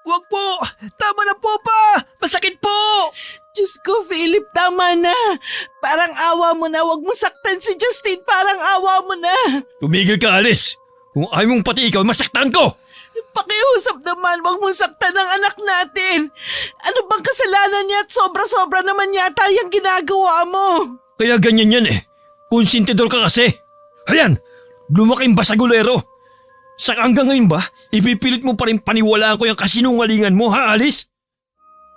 Wag po! Tama na po pa! Masakit po! Diyos ko, Philip, tama na. Parang awa mo na. Huwag mo saktan si Justin. Parang awa mo na. Tumigil ka, Alice! Kung ayaw mong pati ikaw, masaktan ko! Pakiusap naman, huwag mong saktan ang anak natin. Ano bang kasalanan niya at sobra-sobra naman yata yung ginagawa mo? Kaya ganyan yan eh. Konsentidor ka kasi. Ayan! Lumaking basagulero. Sa hanggang ngayon ba, ipipilit mo pa rin paniwalaan ko yung kasinungalingan mo, ha, Alice?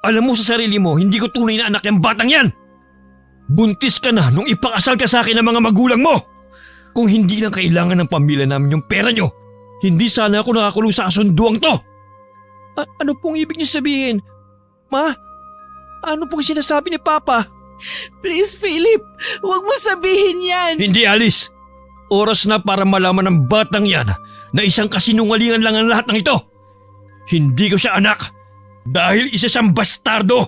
Alam mo sa sarili mo, hindi ko tunay na anak yung batang yan. Buntis ka na nung ipakasal ka sa akin ng mga magulang mo. Kung hindi lang kailangan ng pamilya namin yung pera nyo, hindi sana ako nakakulong sa kasunduang to. Ano pong ibig niyo sabihin? Ma, ano pong sinasabi ni Papa? Please, Philip, huwag mo sabihin yan. Hindi, Alice. Oras na para malaman ng batang yan na isang kasinungalingan lang ang lahat ng ito. Hindi ko siya anak dahil isa siyang bastardo.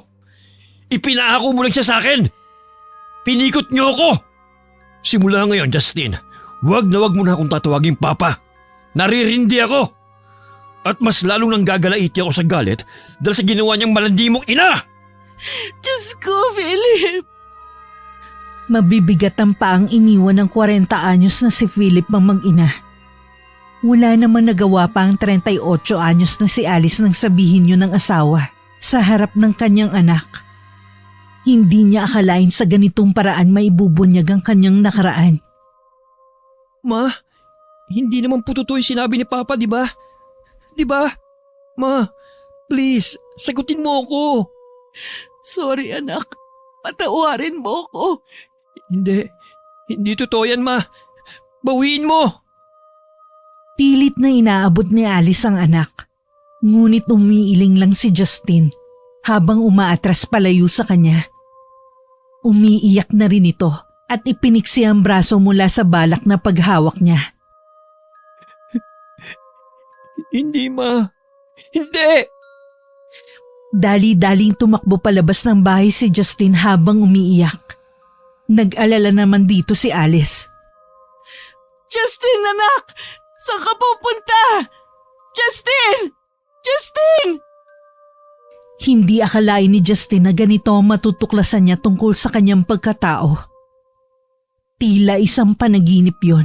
Ipinaako mo lang siya sa akin. Pinikot niyo ako. Simula ngayon, Justin, wag mo na akong tatawaging Papa. Naririndi ako. At mas lalong nang gagalaiti ako sa galit dahil sa ginawa niyang malandi mong ina. Diyos ko, Philip. Mabibigat ang paang iniwan ng 40 anyos na si Philip ang mag-ina. Wala naman nagawa pa ang 38 anyos na si Alice nang sabihin yun ng asawa sa harap ng kanyang anak. Hindi niya akalain sa ganitong paraan maibubunyag ang kanyang nakaraan. Ma, hindi naman po totoo yung sinabi ni Papa, di ba? Di ba? Ma, please, sagutin mo ako. Sorry, anak. Patawarin mo ko. Hindi totoo yan, Ma. Bawiin mo. Pilit na inaabot ni Alice ang anak. Ngunit umiiling lang si Justin habang umaatras palayo sa kanya. Umiiyak na rin ito at ipiniksi ang braso mula sa balak na paghawak niya. Hindi, Ma. Hindi! Dali-daling tumakbo palabas ng bahay si Justin habang umiiyak. Nag-alala naman dito si Alice. Justin, anak! Saan ka pupunta? Justin! Justin! Hindi akalain ni Justin na ganito ang matutuklasan niya tungkol sa kanyang pagkatao. Tila isang panaginip yon.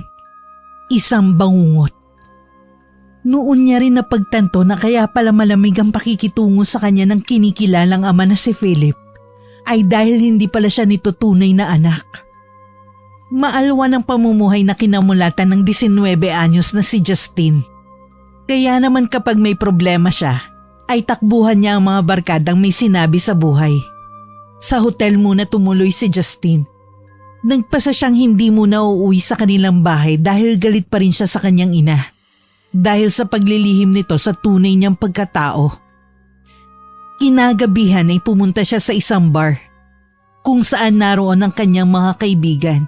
Isang bangungot. Noon niya rin napagtanto na kaya pala malamig ang pakikitungo sa kanya ng kinikilalang ama na si Philip ay dahil hindi pala siya nito tunay na anak. Maalwan ang pamumuhay na kinamulatan ng 19 anyos na si Justin. Kaya naman kapag may problema siya, ay takbuhan niya ang mga barkadang may sinabi sa buhay. Sa hotel muna tumuloy si Justin. Nagpasa siyang hindi muna uuwi sa kanilang bahay dahil galit pa rin siya sa kanyang ina. Dahil sa paglilihim nito sa tunay niyang pagkatao. Kinagabihan ay pumunta siya sa isang bar kung saan naroon ang kanyang mga kaibigan.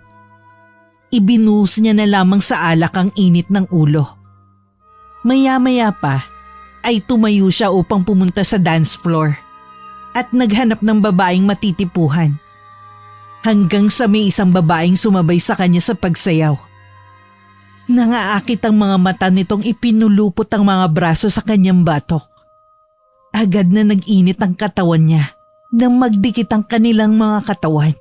Ibinuhos niya na lamang sa alak ang init ng ulo. Maya-maya pa ay tumayo siya upang pumunta sa dance floor at naghanap ng babaeng matitipuhan. Hanggang sa may isang babaeng sumabay sa kanya sa pagsayaw. Nangaakit ang mga mata nitong ipinulupot ang mga braso sa kanyang batok. Agad na nag-init ang katawan niya nang magdikit ang kanilang mga katawan.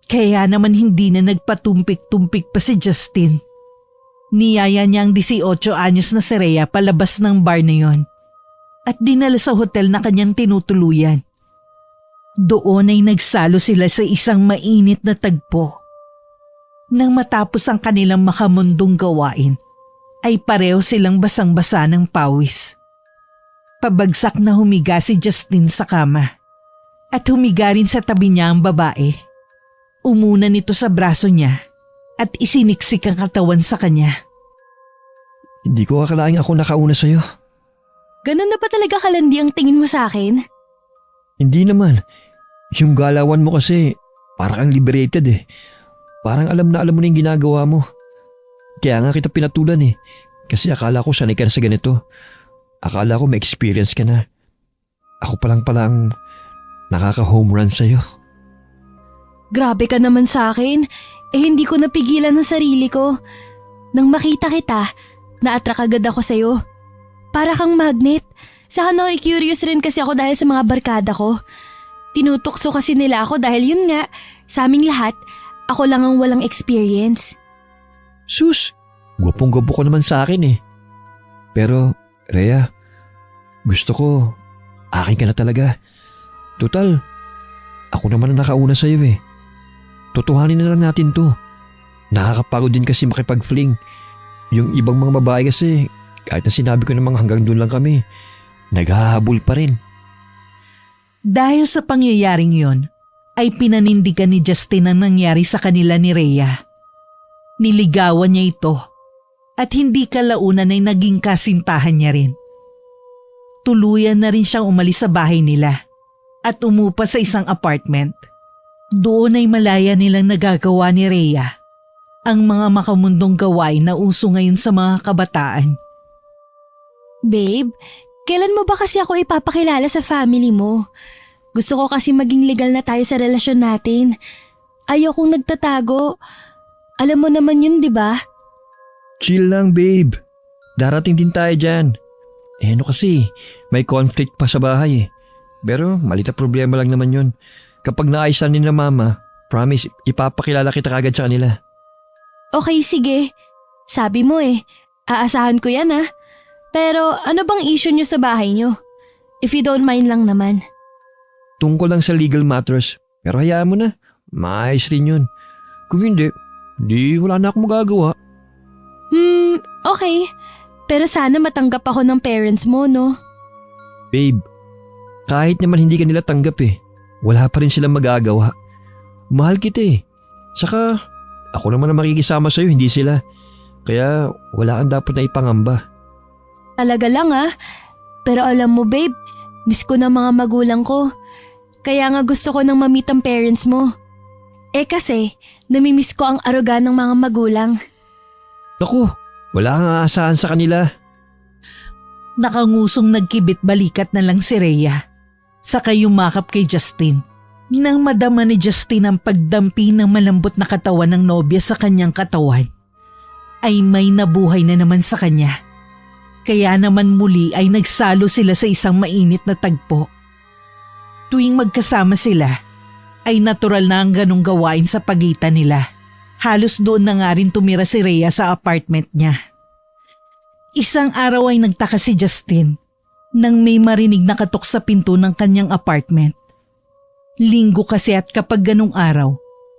Kaya naman hindi na nagpatumpik-tumpik pa si Justin. Niyaya niya ang 18 anyos na si Rhea palabas ng bar na yon at dinala sa hotel na kanyang tinutuluyan. Doon ay nagsalo sila sa isang mainit na tagpo. Nang matapos ang kanilang makamundong gawain, ay pareho silang basang-basa ng pawis. Pabagsak na humiga si Justin sa kama at humiga rin sa tabi niya ang babae. Umuna nito sa braso niya at isiniksik ang katawan sa kanya. Hindi ko akalaing ako nakauna sa'yo. Ganun na ba talaga kalandi ang tingin mo sa akin? Hindi naman. Yung galawan mo kasi parang kang liberated eh. Parang alam na alam mo na yung ginagawa mo. Kaya nga kita pinatulan eh. Kasi akala ko sanay ka na sa ganito. Akala ko may experience ka na. Ako pa lang pala ang nakaka-home run sa'yo. Grabe ka naman sa akin. Hindi ko napigilan ang sarili ko. Nang makita kita, na-attract agad ako sa'yo. Para kang magnet. Saka curious rin kasi ako dahil sa mga barkada ko. Tinutukso kasi nila ako dahil yun nga, sa aming lahat, ako lang ang walang experience. Sus, gwapong-gwapo ko naman sa akin eh. Pero, Rhea, gusto ko, akin ka na talaga. Total, ako naman ang nakauna sa'yo eh. Tutuhanin na lang natin to. Nakakapagod din kasi makipag-fling. Yung ibang mga babae kasi, kahit na sinabi ko namang hanggang doon lang kami, naghahabol pa rin. Dahil sa pangyayaring yon, ay pinanindigan ni Justin ang nangyari sa kanila ni Rhea. Niligawan niya ito at hindi kalaunan ay naging kasintahan niya rin. Tuluyan na rin siyang umalis sa bahay nila at umupa sa isang apartment. Doon ay malaya nilang nagagawa ni Rhea ang mga makamundong gawain na uso ngayon sa mga kabataan. Babe, kailan mo ba kasi ako ipapakilala sa family mo? Gusto ko kasi maging legal na tayo sa relasyon natin. Ayokong nagtatago. Alam mo naman yun, di ba? Chill lang babe. Darating din tayo dyan. Ano kasi, may conflict pa sa bahay eh. Pero malita problema lang naman yun. Kapag naayos ni na mama, promise ipapakilala kita kagad sa kanila. Okay, sige. Sabi mo aasahan ko yan ah. Pero ano bang issue nyo sa bahay nyo? If you don't mind lang naman. Tungkol lang sa legal matters. Pero hayaan mo na, maayos rin yun. Kung hindi, wala na akong magagawa. Okay. Pero sana matanggap ako ng parents mo, no? Babe, kahit naman hindi ka nila tanggap wala pa rin silang magagawa. Mahal kita Saka, ako naman ang makikisama sa'yo, hindi sila. Kaya wala kang dapat na ipangamba. Talaga lang ah. Pero alam mo babe, miss ko na mga magulang ko. Kaya nga gusto ko nang ma-meet ang parents mo. Kasi, namimiss ko ang aruga ng mga magulang. Naku, wala kang aasahan sa kanila. Nakangusong nagkibit balikat na lang si Rhea. Saka yumakap kay Justin. Nang madama ni Justin ang pagdampi ng malambot na katawan ng nobya sa kanyang katawan, ay may nabuhay na naman sa kanya. Kaya naman muli ay nagsalo sila sa isang mainit na tagpo. Tuwing magkasama sila, ay natural na ang ganong gawain sa pagitan nila. Halos doon na nga rin tumira si Rhea sa apartment niya. Isang araw ay nagtaka si Justin nang may marinig na katok sa pinto ng kanyang apartment. Linggo kasi at kapag ganong araw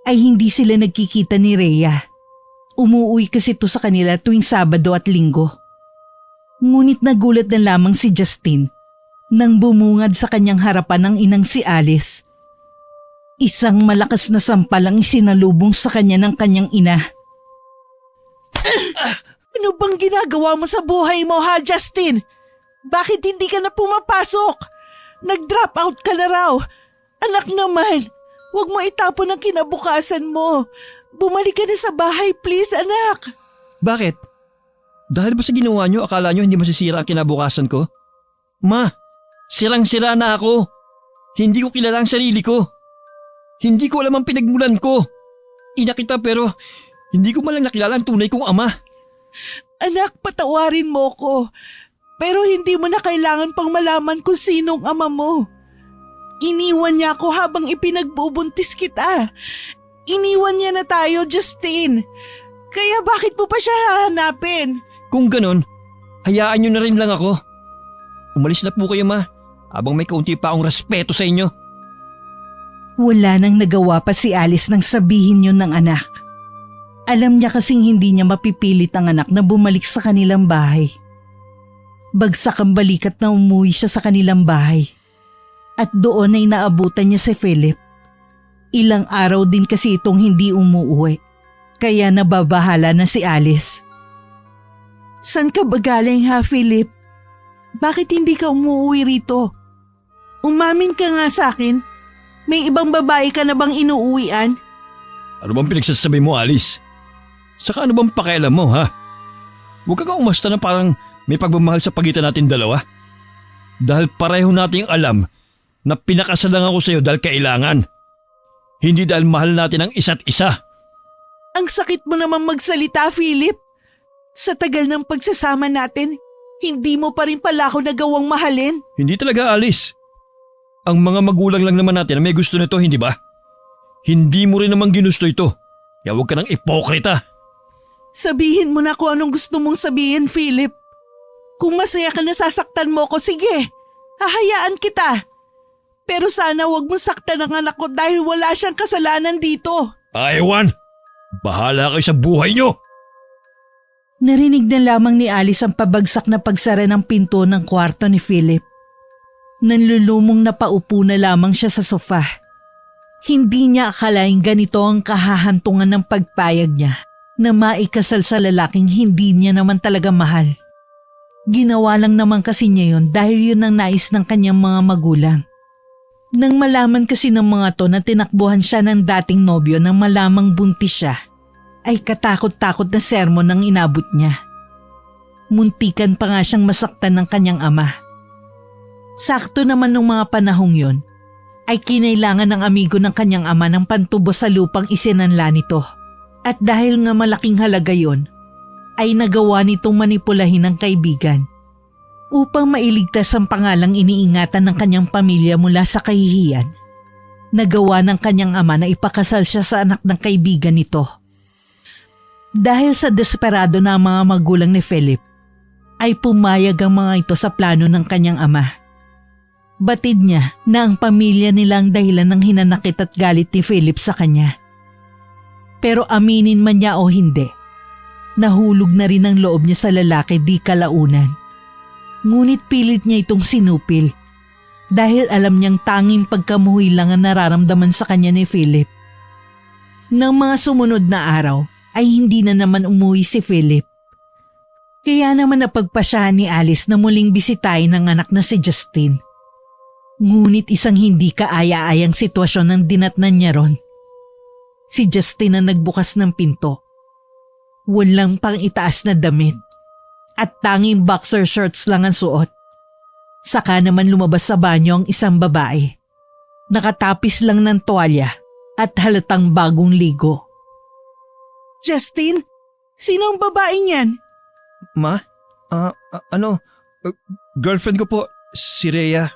ay hindi sila nagkikita ni Rhea. Umuwi kasi ito sa kanila tuwing Sabado at Linggo. Ngunit nagulat na lamang si Justin nang bumungad sa kanyang harapan ng inang si Alice. Isang malakas na sampal ang isinalubong sa kanya ng kanyang ina. Ano bang ginagawa mo sa buhay mo ha, Justin? Bakit hindi ka na pumapasok? Nag-drop out ka na raw. Anak naman, huwag mo itapon ang kinabukasan mo. Bumalik ka na sa bahay, please, anak. Bakit? Dahil ba sa ginawa nyo, akala nyo hindi masisira ang kinabukasan ko? Ma, sirang-sira na ako. Hindi ko kilala ang sarili ko. Hindi ko alam ang pinagmulan ko. Ina kita pero hindi ko malang nakilala ang tunay kong ama. Anak, patawarin mo ko. Pero hindi mo na kailangan pang malaman kung sinong ama mo. Iniwan niya ako habang ipinagbubuntis kita. Iniwan niya na tayo, Justin. Kaya bakit mo pa siya hahanapin? Kung ganon, hayaan nyo na rin lang ako. Umalis na po kayo ma, habang may kaunti pa akong respeto sa inyo. Wala nang nagawa pa si Alice nang sabihin yun ng anak. Alam niya kasing hindi niya mapipilit ang anak na bumalik sa kanilang bahay. Bagsak ang balikat na umuwi siya sa kanilang bahay. At doon ay naabutan niya si Philip. Ilang araw din kasi itong hindi umuuwi. Kaya nababahala na si Alice. San ka ba galing ha, Philip? Bakit hindi ka umuwi rito? Umamin ka nga sa akin. May ibang babae ka na bang inuuwian? Ano bang pinagsasabi mo, Alice? Saka ano bang pakialam mo, ha? Huwag ka umasta na parang may pagmamahal sa pagitan natin dalawa. Dahil pareho nating alam na pinakasal lang ako sa'yo dahil kailangan. Hindi dahil mahal natin ang isa't isa. Ang sakit mo namang magsalita, Philip. Sa tagal ng pagsasama natin, Hindi mo pa rin pala ako nagawang mahalin. Hindi talaga, Alice. Ang mga magulang lang naman natin na may gusto nito, hindi ba? Hindi mo rin naman ginusto ito. Kaya huwag ka ng ipokrita. Sabihin mo na kung anong gusto mong sabihin, Philip. Kung masaya ka na sasaktan mo ko, sige. Hahayaan kita. Pero sana wag mong saktan ang anak ko dahil wala siyang kasalanan dito. Ewan! Bahala kayo sa buhay nyo! Narinig na lamang ni Alice ang pabagsak na pagsara ng pinto ng kwarto ni Philip. Nanlulumong napaupo na lamang siya sa sofa. Hindi niya akalaing ganito ang kahahantungan ng pagpayag niya na maikasal sa lalaking hindi niya naman talaga mahal. Ginawa lang naman kasi niya yun dahil yun ang nais ng kanyang mga magulang. Nang malaman kasi ng mga to na tinakbuhan siya ng dating nobyo nang malamang buntis siya, ay katakot-takot na sermon ang inabot niya. Muntikan pa nga siyang masaktan ng kanyang ama. Sakto naman nung mga panahong yon, ay kinailangan ng amigo ng kanyang ama ng pantubos sa lupang isinanla nito. At dahil nga malaking halaga yon, ay nagawa nitong manipulahin ng kaibigan upang mailigtas ang pangalang iniingatan ng kanyang pamilya mula sa kahihiyan. Nagawa ng kanyang ama na ipakasal siya sa anak ng kaibigan nito. Dahil sa desperado na mga magulang ni Philip, ay pumayag ang mga ito sa plano ng kanyang ama. Batid niya na ang pamilya nilang dahilan ng hinanakit at galit ni Philip sa kanya. Pero aminin man niya o hindi, nahulog na rin ang loob niya sa lalaki di kalaunan. Ngunit pilit niya itong sinupil dahil alam niyang tanging pagkamuhi lang ang nararamdaman sa kanya ni Philip. Nang mga sumunod na araw ay hindi na naman umuwi si Philip. Kaya naman napagpasyahan ni Alice na muling bisitahin ang anak na si Justin. Ngunit isang hindi kaaya-ayang sitwasyon ang dinatnan niya ron. Si Justin ang nagbukas ng pinto. Walang pang itaas na damit at tanging boxer shorts lang ang suot. Saka naman lumabas sa banyo ang isang babae. Nakatapis lang ng tuwalya at halatang bagong ligo. Justin, sino ang babaeng yan? Ma? Girlfriend ko po, si Rhea.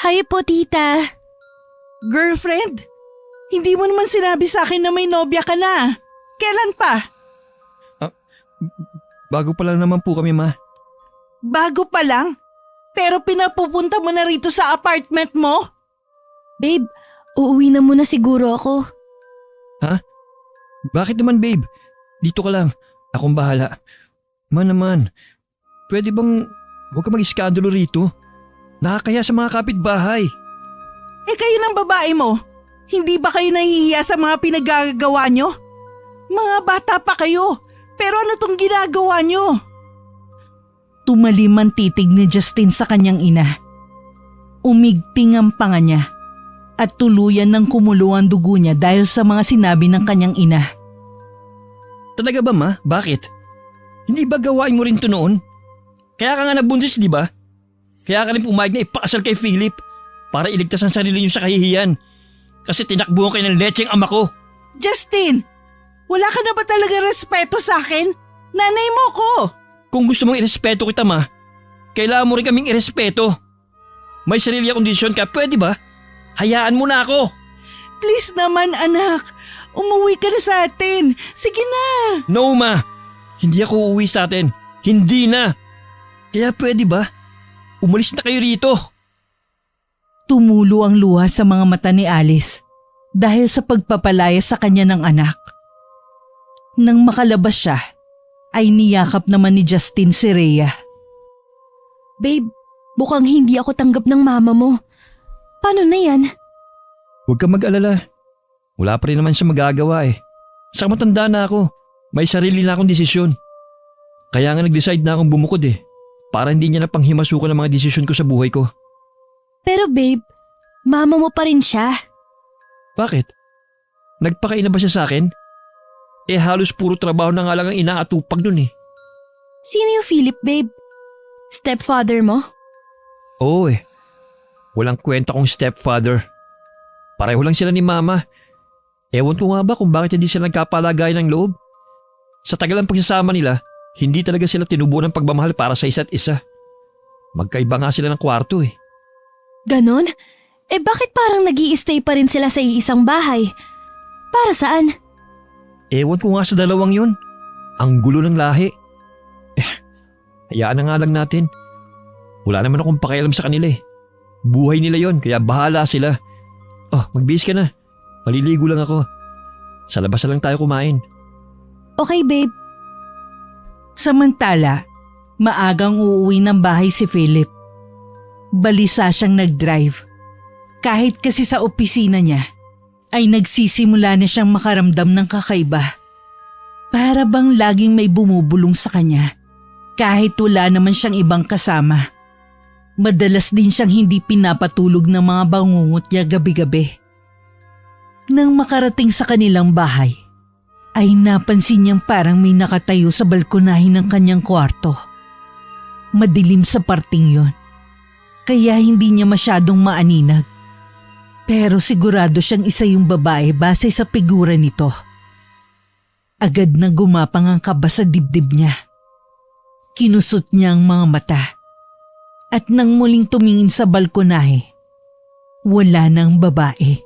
Hi po, tita. Girlfriend? Hindi mo naman sinabi sa akin na may nobya ka na. Kailan pa? Bago pa lang naman po kami, ma. Bago pa lang? Pero pinapupunta mo na rito sa apartment mo? Babe, uuwi na muna siguro ako. Ha? Bakit naman, babe? Dito ka lang. Akong bahala. Ma naman, pwede bang huwag ka mag-iskandalo rito? Nakakaya sa mga kapitbahay. Eh kayo ng babae mo, hindi ba kayo nahihiya sa mga pinagagawa nyo? Mga bata pa kayo, pero ano tong ginagawa nyo? Tumalim ang titig ni Justin sa kanyang ina. Umigting ang panga niya at tuluyan ng kumulo ang dugo niya dahil sa mga sinabi ng kanyang ina. Talaga ba, ma? Bakit? Hindi ba gawain mo rin to noon? Kaya ka nga nabuntis, di ba? Kaya ka rin pumayag na ipakasal kay Philip para iligtas ang sarili niyo sa kahihiyan. Kasi tinakbuhan kayo ng lecheng ama ko. Justin, wala ka na ba talaga respeto sa akin? Nanay mo ko! Kung gusto mong irespeto kita, ma, kailangan mo rin kaming irespeto. May sarili akong desisyon kaya pwede ba? Hayaan mo na ako. Please naman anak, umuwi ka na sa atin. Sige na. No, ma. Hindi ako uuwi sa atin. Hindi na. Kaya pwede ba? Umalis na kayo rito. Tumulo ang luha sa mga mata ni Alice dahil sa pagpapalaya sa kanya ng anak. Nang makalabas siya, ay niyakap naman ni Justin si Rhea. Babe, mukhang hindi ako tanggap ng mama mo. Paano na yan? Huwag kang mag-alala. Wala pa rin naman siya magagawa eh. Saka matanda na ako. May sarili na akong desisyon. Kaya nga nag-decide na akong bumukod eh. Para hindi niya na panghimasukan ang mga desisyon ko sa buhay ko. Pero babe, mama mo pa rin siya. Bakit? Nagpakaina ba siya sa akin? Eh halos puro trabaho na nga lang ang inaatupag nun eh. Sino yung Philip, babe? Stepfather mo? Oo eh. Walang kwenta kong stepfather. Pareho lang sila ni mama. Ewan ko nga ba kung bakit hindi sila nagkapalagayan ng loob. Sa tagal ng pagsasama nila, Hindi talaga sila tinubo ng pagmamahal para sa isa't isa. Magkaiba nga sila ng kwarto eh. Ganon? Bakit parang nag-i-stay pa rin sila sa iisang bahay? Para saan? Ewan ko nga sa dalawang yun. Ang gulo ng lahi. Hayaan na nga lang natin. Wala naman akong pakialam sa kanila eh. Buhay nila yon, kaya bahala sila. Oh, magbihis ka na. Maliligo lang ako. Sa labas na lang tayo kumain. Okay, babe. Samantala, maagang uuwi ng bahay si Philip. Balisa siyang nag-drive. Kahit kasi sa opisina niya, ay nagsisimula na siyang makaramdam ng kakaiba. Para bang laging may bumubulong sa kanya, kahit wala naman siyang ibang kasama. Madalas din siyang hindi pinapatulog ng mga bangungot niya gabi-gabi. Nang makarating sa kanilang bahay, ay napansin niyang parang may nakatayo sa balkonahin ng kanyang kwarto. Madilim sa parting yon, kaya hindi niya masyadong maaninag. Pero sigurado siyang isa yung babae base sa figura nito. Agad na gumapang ang kaba sa dibdib niya. Kinusot niya ang mga mata. At nang muling tumingin sa balkonahe, wala nang babae.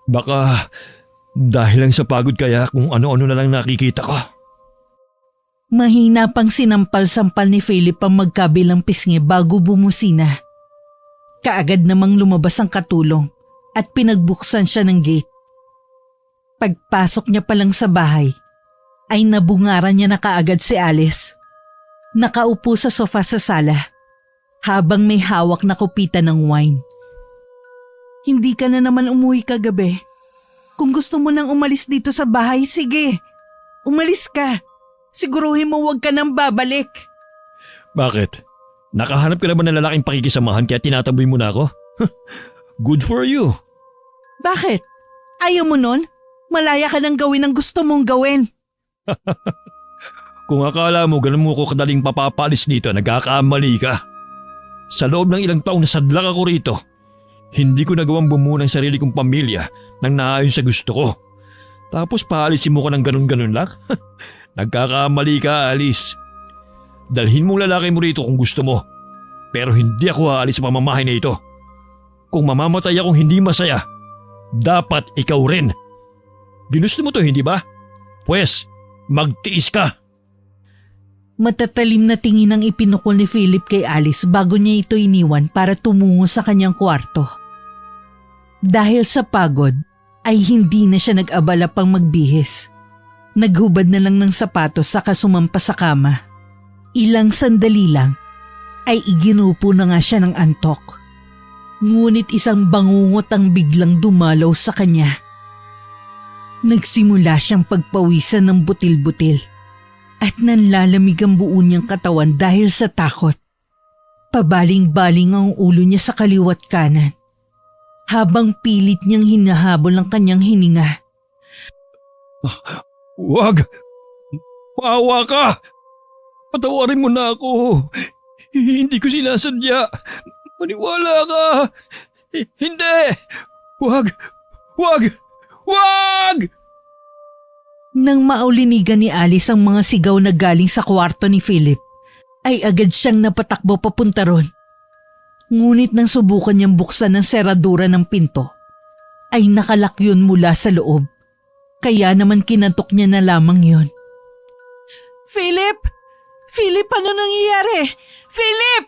Baka dahil lang sa pagod kaya kung ano-ano na lang nakikita ko. Mahina pang sinampal-sampal ni Philip ang magkabilang pisngi bago bumusina. Kaagad namang lumabas ang katulong at pinagbuksan siya ng gate. Pagpasok niya pa lang sa bahay, ay nabungaran niya na kaagad si Alice. Nakaupo sa sofa sa sala, habang may hawak na kupita ng wine. Hindi ka na naman umuwi kagabi. Kung gusto mo nang umalis dito sa bahay, sige. Umalis ka. Siguruhin mo huwag ka nang babalik. Bakit? Nakahanap ka na ba ng lalaking pakikisamahan kaya tinataboy mo na ako? Good for you. Bakit? Ayaw mo nun? Malaya ka nang gawin ang gusto mong gawin. Kung akala mo ganun mo ko kadaling papapalis dito, nagkakamali ka. Sa loob ng ilang taong nasadlak ako rito, hindi ko nagawang bumuo ng sarili kong pamilya nang naayon sa gusto ko. Tapos paalisin mo ko ng ganun-ganun lang? Nagkakamali ka, Alice. Dalhin mong lalaki mo rito kung gusto mo. Pero hindi ako aalis sa pamamahay na ito. Kung mamamatay akong hindi masaya, dapat ikaw rin. Ginusto mo to, hindi ba? Pwes, magtiis ka. Matatalim na tingin ang ipinukol ni Philip kay Alice bago niya ito iniwan para tumungo sa kanyang kwarto. Dahil sa pagod, ay hindi na siya nag-abala pang magbihis. Naghubad na lang ng sapatos saka sumampa sa kama. Ilang sandali lang ay iginupo na nga siya ng antok. Ngunit isang bangungot ang biglang dumalaw sa kanya. Nagsimula siyang pagpawisan ng butil-butil at nanlalamig ang buo niyang katawan dahil sa takot. Pabaling-baling ang ulo niya sa kaliwat kanan habang pilit niyang hinahabol ang kanyang hininga. Wag! Maawa ka! Patawarin mo na ako. Hindi ko sinasadya. Maniwala ka. Hindi! Wag! Wag! Wag! Nang maulinigan ni Alice ang mga sigaw na galing sa kwarto ni Philip, ay agad siyang napatakbo papunta ron. Ngunit nang subukan niyang buksan ang seradura ng pinto, ay nakalak yun mula sa loob. Kaya naman kinantok niya na lamang yun. Philip! Philip, ano nangyayari? Philip!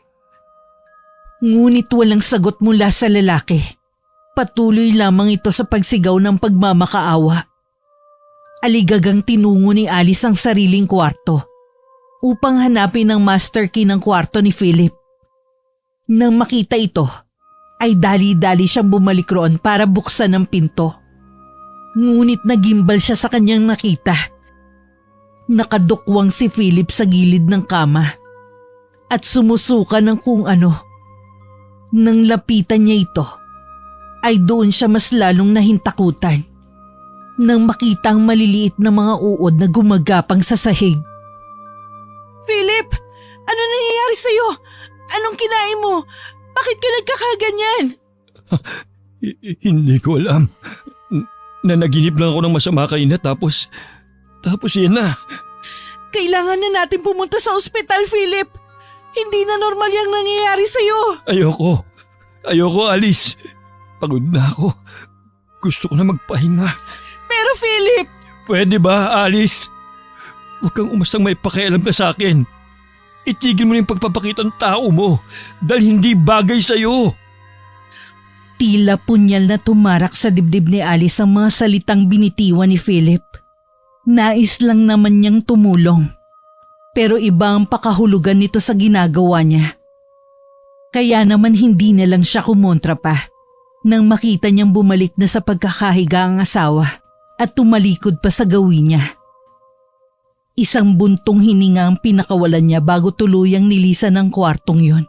Ngunit walang sagot mula sa lalaki. Patuloy lamang ito sa pagsigaw ng pagmamakaawa. Aligagang tinungo ni Alice ang sariling kwarto upang hanapin ang master key ng kwarto ni Philip. Nang makita ito, ay dali-dali siyang bumalik roon para buksan ang pinto. Ngunit nagimbal siya sa kanyang nakita. Nakadukwang si Philip sa gilid ng kama at sumusuka ng kung ano. Nang lapitan niya ito, ay doon siya mas lalong nahintakutan nang makita ang maliliit na mga uod na gumagapang sa sahig. Philip! Ano nangyayari sa'yo? Anong kinain mo? Bakit ka nagkakaganyan? Hindi ko alam. Nanaginip lang ako ng masama kanina tapos Tapos yan na. Kailangan na natin pumunta sa ospital, Philip. Hindi na normal yung nangyayari sa'yo. Ayoko, Alice. Pagod na ako. Gusto ko na magpahinga. Pero Philip, Pwede ba, Alice? Huwag kang umastang may pakialam ka sa akin. Itigil mo na yung pagpapakita ng tao mo dahil hindi bagay sa'yo. Tila punyal na tumarak sa dibdib ni Alice ang mga salitang binitiwan ni Philip. Nais lang naman niyang tumulong. Pero iba ang pakahulugan nito sa ginagawa niya. Kaya naman hindi na lang siya kumontra pa nang makita niyang bumalik na sa pagkakahiga ang asawa at tumalikod pa sa gawin niya. Isang buntong hininga ang pinakawalan niya bago tuluyang nilisan ng kwartong yon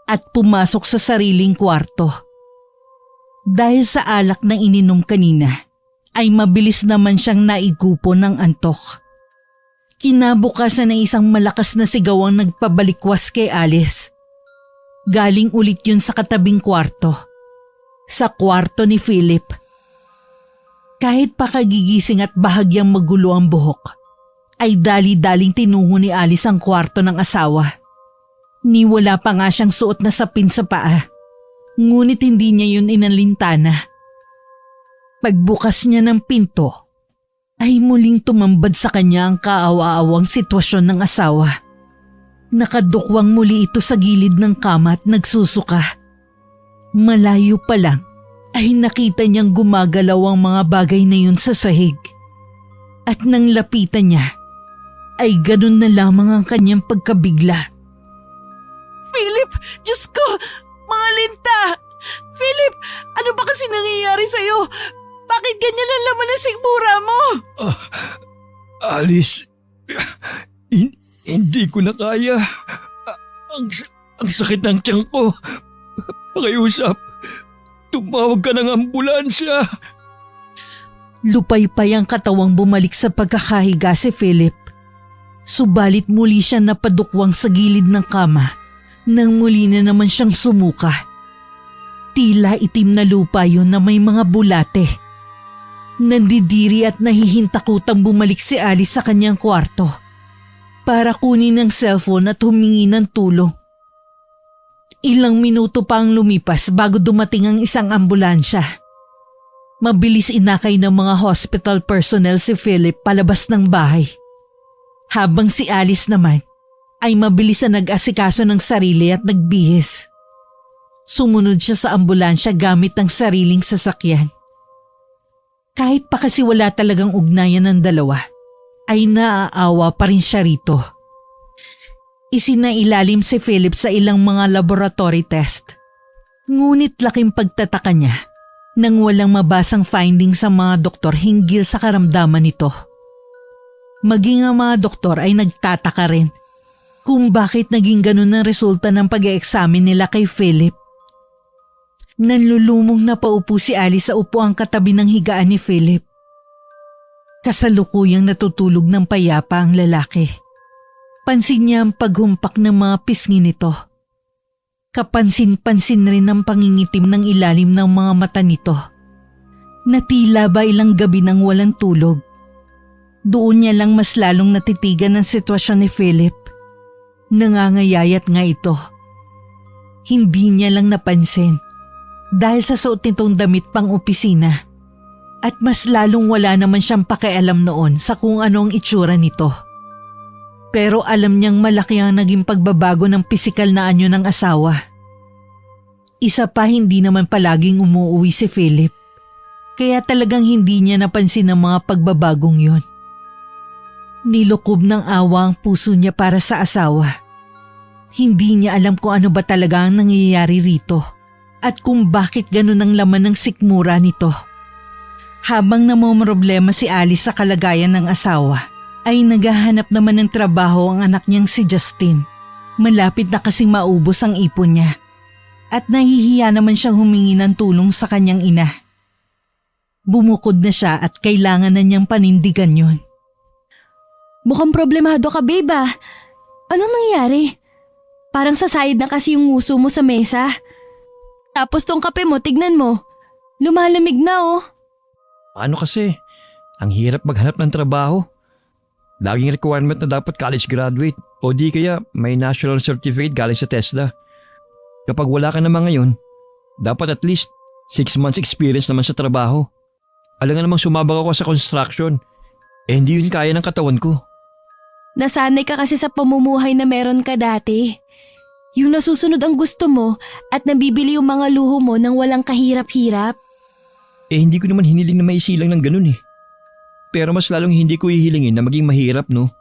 at pumasok sa sariling kwarto. Dahil sa alak na ininom kanina, ay mabilis naman siyang naigupo ng antok. Kinabukasan ay isang malakas na sigaw ang nagpabalikwas kay Alice. Galing ulit yun sa katabing kwarto. Sa kwarto ni Philip. Kahit pa kagigising at bahagyang magulo ang buhok, ay dali-daling tinungo ni Alice ang kwarto ng asawa. Niwala pa nga siyang suot na sapin sa paa. Ngunit hindi niya yun inalintana. Pagbukas niya ng pinto, ay muling tumambad sa kanya ang kaawa-awang sitwasyon ng asawa. Nakadukwang muli ito sa gilid ng kama at nagsusuka. Malayo pa lang ay nakita niyang gumagalaw ang mga bagay na yun sa sahig. At nang lapitan niya, ay ganun na lamang ang kanyang pagkabigla. Philip, Diyos ko, mga linta! Philip, ano ba kasi nangyayari sa'yo? Bakit ganyan ang laman ng sikmura mo? Alice, hindi ko na kaya. Ang sakit ng tiyan ko. Pakiusap, tumawag ka ng ambulansya. Lupay-pay ang katawang bumalik sa pagkakahiga si Philip. Subalit muli siya napadukwang sa gilid ng kama nang muli na naman siyang sumuka. Tila itim na lupa yun na may mga bulate. Nandidiri at nahihintakutang bumalik si Alice sa kanyang kwarto para kunin ang cellphone at humingi ng tulong. Ilang minuto pa ang lumipas bago dumating ang isang ambulansya. Mabilis inakay ng mga hospital personnel si Philip palabas ng bahay. Habang si Alice naman ay mabilis na nag-asikaso ng sarili at nagbihis. Sumunod siya sa ambulansya gamit ang sariling sasakyan. Kahit pa kasi wala talagang ugnayan ng dalawa, ay naaawa pa rin siya rito. Isinailalim si Philip sa ilang mga laboratory test. Ngunit laking pagtataka niya nang walang mabasang findings sa mga doktor hinggil sa karamdaman nito. Maging ang mga doktor ay nagtataka rin kung bakit naging ganun ang resulta ng pag-e-examine nila kay Philip. Nanlulumong na paupo si Alice sa upuang katabi ng higaan ni Philip. Kasalukuyang natutulog ng payapa ang lalaki. Pansin niya ang paghumpak ng mga pisngi nito. Kapansin-pansin rin ang pangingitim ng ilalim ng mga mata nito. Natila ba ilang gabi nang walang tulog? Doon niya lang mas lalong natitigan ang sitwasyon ni Philip. Nangangayayat nga ito. Hindi niya lang napansin dahil sa suot nitong damit pang opisina. At mas lalong wala naman siyang pakialam noon sa kung ano ang itsura nito. Pero alam niyang malaki ang naging pagbabago ng pisikal na anyo ng asawa. Isa pa, hindi naman palaging umuuwi si Philip. Kaya talagang hindi niya napansin ang mga pagbabagong yon. Nilukob ng awa ang puso niya para sa asawa. Hindi niya alam kung ano ba talaga ang nangyayari rito at kung bakit ganun ang laman ng sikmura nito. Habang namomroblema si Alice sa kalagayan ng asawa, ay naghahanap naman ng trabaho ang anak niyang si Justin. Malapit na kasing maubos ang ipon niya at nahihiya naman siyang humingi ng tulong sa kanyang ina. Bumukod na siya at kailangan na niyang panindigan yon. Mukhang problemado ka, babe ah. Anong nangyari? Parang sasayad na kasi yung nguso mo sa mesa. Tapos tong kape mo, tignan mo. Lumalamig na oh. Paano kasi? Ang hirap maghanap ng trabaho. Laging requirement na dapat college graduate o di kaya may national certificate galing sa TESDA. Kapag wala ka naman ngayon, dapat at least 6 months experience naman sa trabaho. Alam nga namang sumabak ako sa construction. Hindi yun kaya ng katawan ko. Nasanay ka kasi sa pamumuhay na meron ka dati. Yung nasusunod ang gusto mo at nabibili yung mga luho mo nang walang kahirap-hirap. Hindi ko naman hiniling na maisilang ng ganun eh. Pero mas lalong hindi ko hihilingin na maging mahirap, no?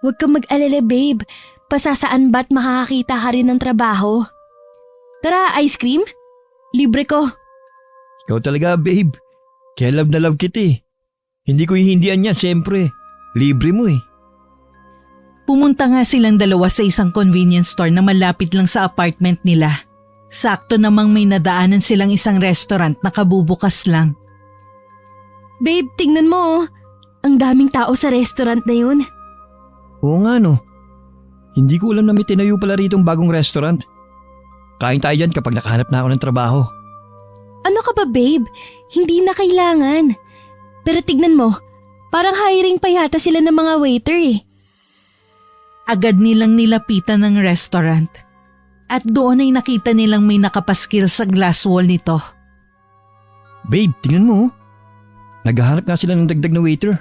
Huwag kang mag-alala, babe. Pasasaan ba't makakakita ka rin ng trabaho? Tara, ice cream? Libre ko. Ikaw talaga, babe. Kaya love na love kita eh. Hindi ko hihindihan yan, siyempre. Libre mo eh. Pumunta nga silang dalawa sa isang convenience store na malapit lang sa apartment nila. Sakto namang may nadaanan silang isang restaurant na kabubukas lang. Babe, tingnan mo oh. Ang daming tao sa restaurant na yun. Oo nga no. Hindi ko alam na may tinayo pala rito bagong restaurant. Kain tayo dyan kapag nakahanap na ako ng trabaho. Ano ka ba, babe? Hindi na kailangan. Pero tignan mo, parang hiring pa yata sila ng mga waiter eh. Agad nilang nilapitan ng restaurant. At doon ay nakita nilang may nakapaskil sa glass wall nito. Babe, tingnan mo. Naghahanap nga sila ng dagdag na waiter.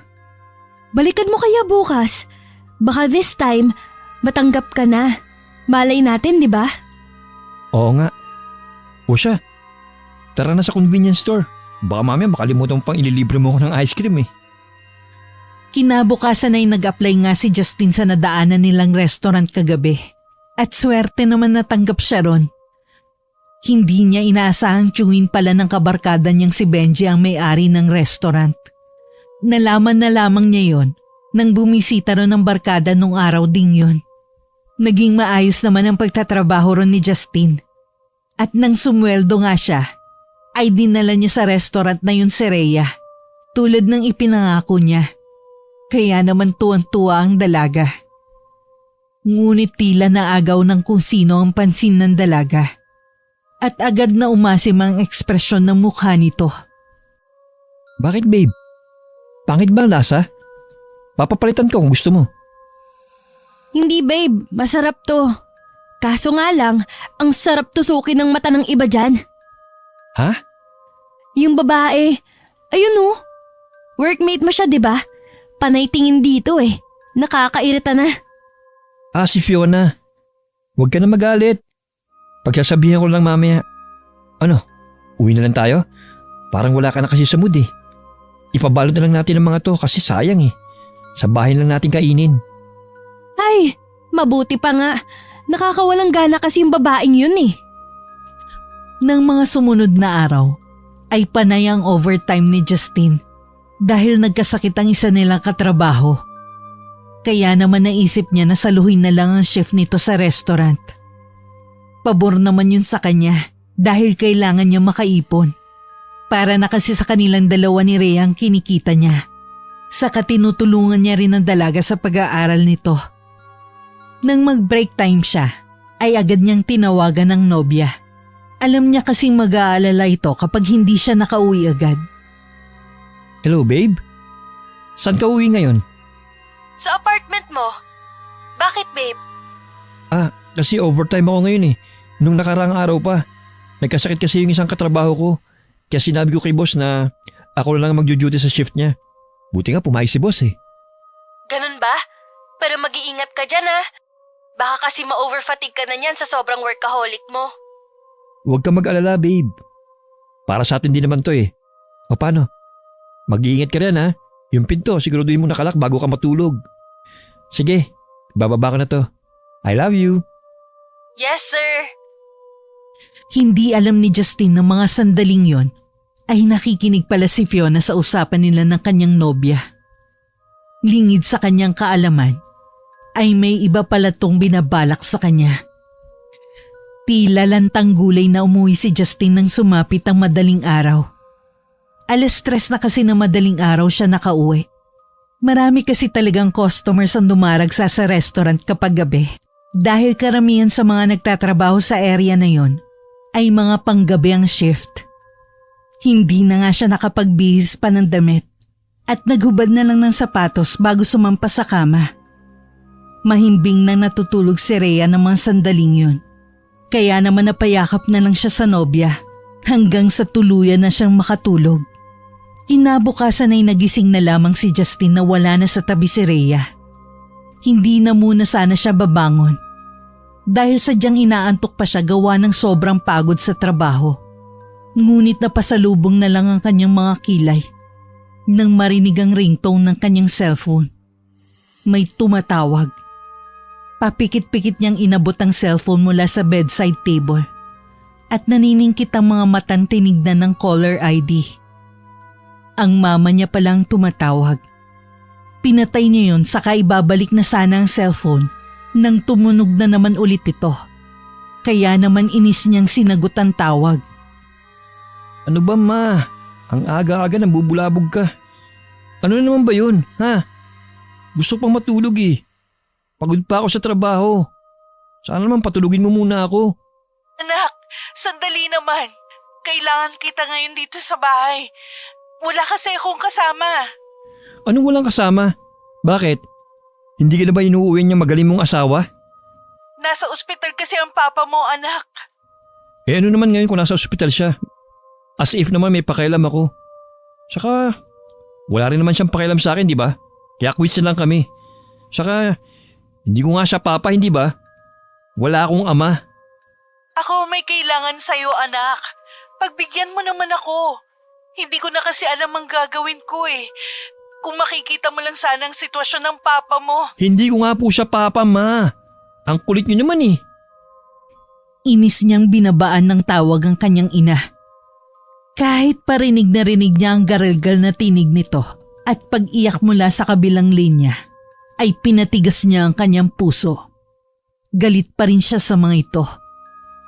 Balikan mo kaya bukas. Baka this time, matanggap ka na. Malay natin, di ba? Oo nga. O siya, tara na sa convenience store. Baka mamaya makalimutan mo pang ililibre mo ko ng ice cream eh. Kinabukasan ay nag-apply nga si Justin sa nadaanan nilang restaurant kagabi. At swerte naman natanggap siya ron. Hindi niya inaasahang tiyuhin pala ng kabarkada niyang si Benji ang may-ari ng restaurant. Nalaman na lamang niya yon nang bumisita ron ng barkada nung araw ding yon. Naging maayos naman ang pagtatrabaho ron ni Justin. At nang sumweldo nga siya, ay dinala niya sa restaurant na yun si Rhea. Tulad ng ipinangako niya. Kaya naman tuwang-tuwa ang dalaga. Ngunit tila naagaw ng kung sino ang pansin ng dalaga. At agad na umasim ang ekspresyon ng mukha nito. Bakit babe? Pangit ba ang lasa? Papapalitan ko kung gusto mo. Hindi, babe. Masarap to. Kaso nga lang, ang sarap tusukin ng mata ng iba dyan. Ha? Yung babae, ayun oh. Workmate mo siya, di ba? Panay tingin dito eh. Nakakairita na. Si Fiona. Huwag ka na magalit. Pagsasabihan ko lang mamaya. Ano? Uwi na lang tayo? Parang wala ka na kasi sa mood eh. Ipabalot na lang natin ang mga to kasi sayang eh. Sa bahay lang natin kainin. Ay, mabuti pa nga. Nakakawalang gana kasi yung babaeng yun eh. Nang mga sumunod na araw, ay panay ang overtime ni Justin dahil nagkasakit ang isa nilang katrabaho. Kaya naman naisip niya na saluhin na lang ang shift nito sa restaurant. Pabor naman yun sa kanya dahil kailangan niya makaipon. Para na kasi sa kanilang dalawa ni Rhea ang kinikita niya. Saka tinutulungan niya rin ang dalaga sa pag-aaral nito. Nang mag-break time siya, ay agad niyang tinawagan ng nobya. Alam niya kasing mag-aalala ito kapag hindi siya nakauwi agad. Hello babe? Saan ka uwi ngayon? Sa apartment mo. Bakit, babe? Kasi overtime ako ngayon eh. Nung nakaraang araw pa. Nagkasakit kasi yung isang katrabaho ko. Kaya sinabi ko kay boss na ako na lang magjo-duty sa shift niya. Buti nga pumayag si boss eh. Ganun ba? Pero mag-iingat ka dyan ha. Baka kasi ma-overfatigue ka na niyan sa sobrang workaholic mo. Huwag ka mag-alala babe. Para sa atin din naman to eh. O paano? Mag-iingat ka rin ha. Yung pinto siguraduhin mo nakalak bago ka matulog. Sige, bababa ka na to. I love you. Yes, sir. Hindi alam ni Justin na mga sandaling yon ay nakikinig pala si Fiona sa usapan nila ng kanyang nobya. Lingid sa kanyang kaalaman ay may iba pala tong binabalak sa kanya. Tila lantang gulay na umuwi si Justin nang sumapit ang madaling araw. 3:00 na kasi na madaling araw siya nakauwi. Marami kasi talagang customers ang dumaragsa sa restaurant kapag gabi. Dahil karamihan sa mga nagtatrabaho sa area na yon ay mga panggabi ang shift. Hindi na nga siya nakapagbihis pa ng damit at naghubad na lang ng sapatos bago sumampas sa kama. Mahimbing nang natutulog si Rhea ng mga sandaling yun. Kaya naman napayakap na lang siya sa nobya hanggang sa tuluyan na siyang makatulog. Kinabukasan ay nagising na lamang si Justin na wala na sa tabi si Rhea. Hindi na muna sana siya babangon dahil sadyang inaantok pa siya gawa ng sobrang pagod sa trabaho. Ngunit napasalubong na lang ang kanyang mga kilay nang marinig ang ringtone ng kanyang cellphone. May tumatawag. Papikit-pikit niyang inabot ang cellphone mula sa bedside table at naniningkit ang mga matang tinignan ng caller ID. Ang mama niya palang tumatawag. Pinatay niya yun saka ibabalik na sana ang cellphone nang tumunog na naman ulit ito. Kaya naman inis niyang sinagot ang tawag. Ano ba ma? Ang aga-aga nang bubulabog ka. Ano naman ba yun, ha? Gusto pang matulog eh. Pagod pa ako sa trabaho. Sana naman patulugin mo muna ako. Anak, sandali naman. Kailangan kita ngayon dito sa bahay. Wala kasi akong kasama. Anong walang kasama? Bakit? Hindi ka na ba inuuwi niya magaling mong asawa? Nasa ospital kasi ang papa mo, anak. Eh ano naman ngayon kung nasa ospital siya? As if naman may pakialam ako. Saka, wala rin naman siyang pakialam sa akin, di ba? Kaya quits na lang kami. Saka, hindi ko nga siya papa, hindi ba? Wala akong ama. Ako may kailangan sa'yo, anak. Pagbigyan mo naman ako. Hindi ko na kasi alam ang gagawin ko eh. Kung makikita mo lang sana ang sitwasyon ng papa mo. Hindi ko nga po siya papa, ma. Ang kulit niyo naman eh. Inis niyang binabaan ng tawag ang kanyang ina. Kahit parinig na rinig niya ang garalgal na tinig nito at pag-iyak mula sa kabilang linya, ay pinatigas niya ang kanyang puso. Galit pa rin siya sa mga ito.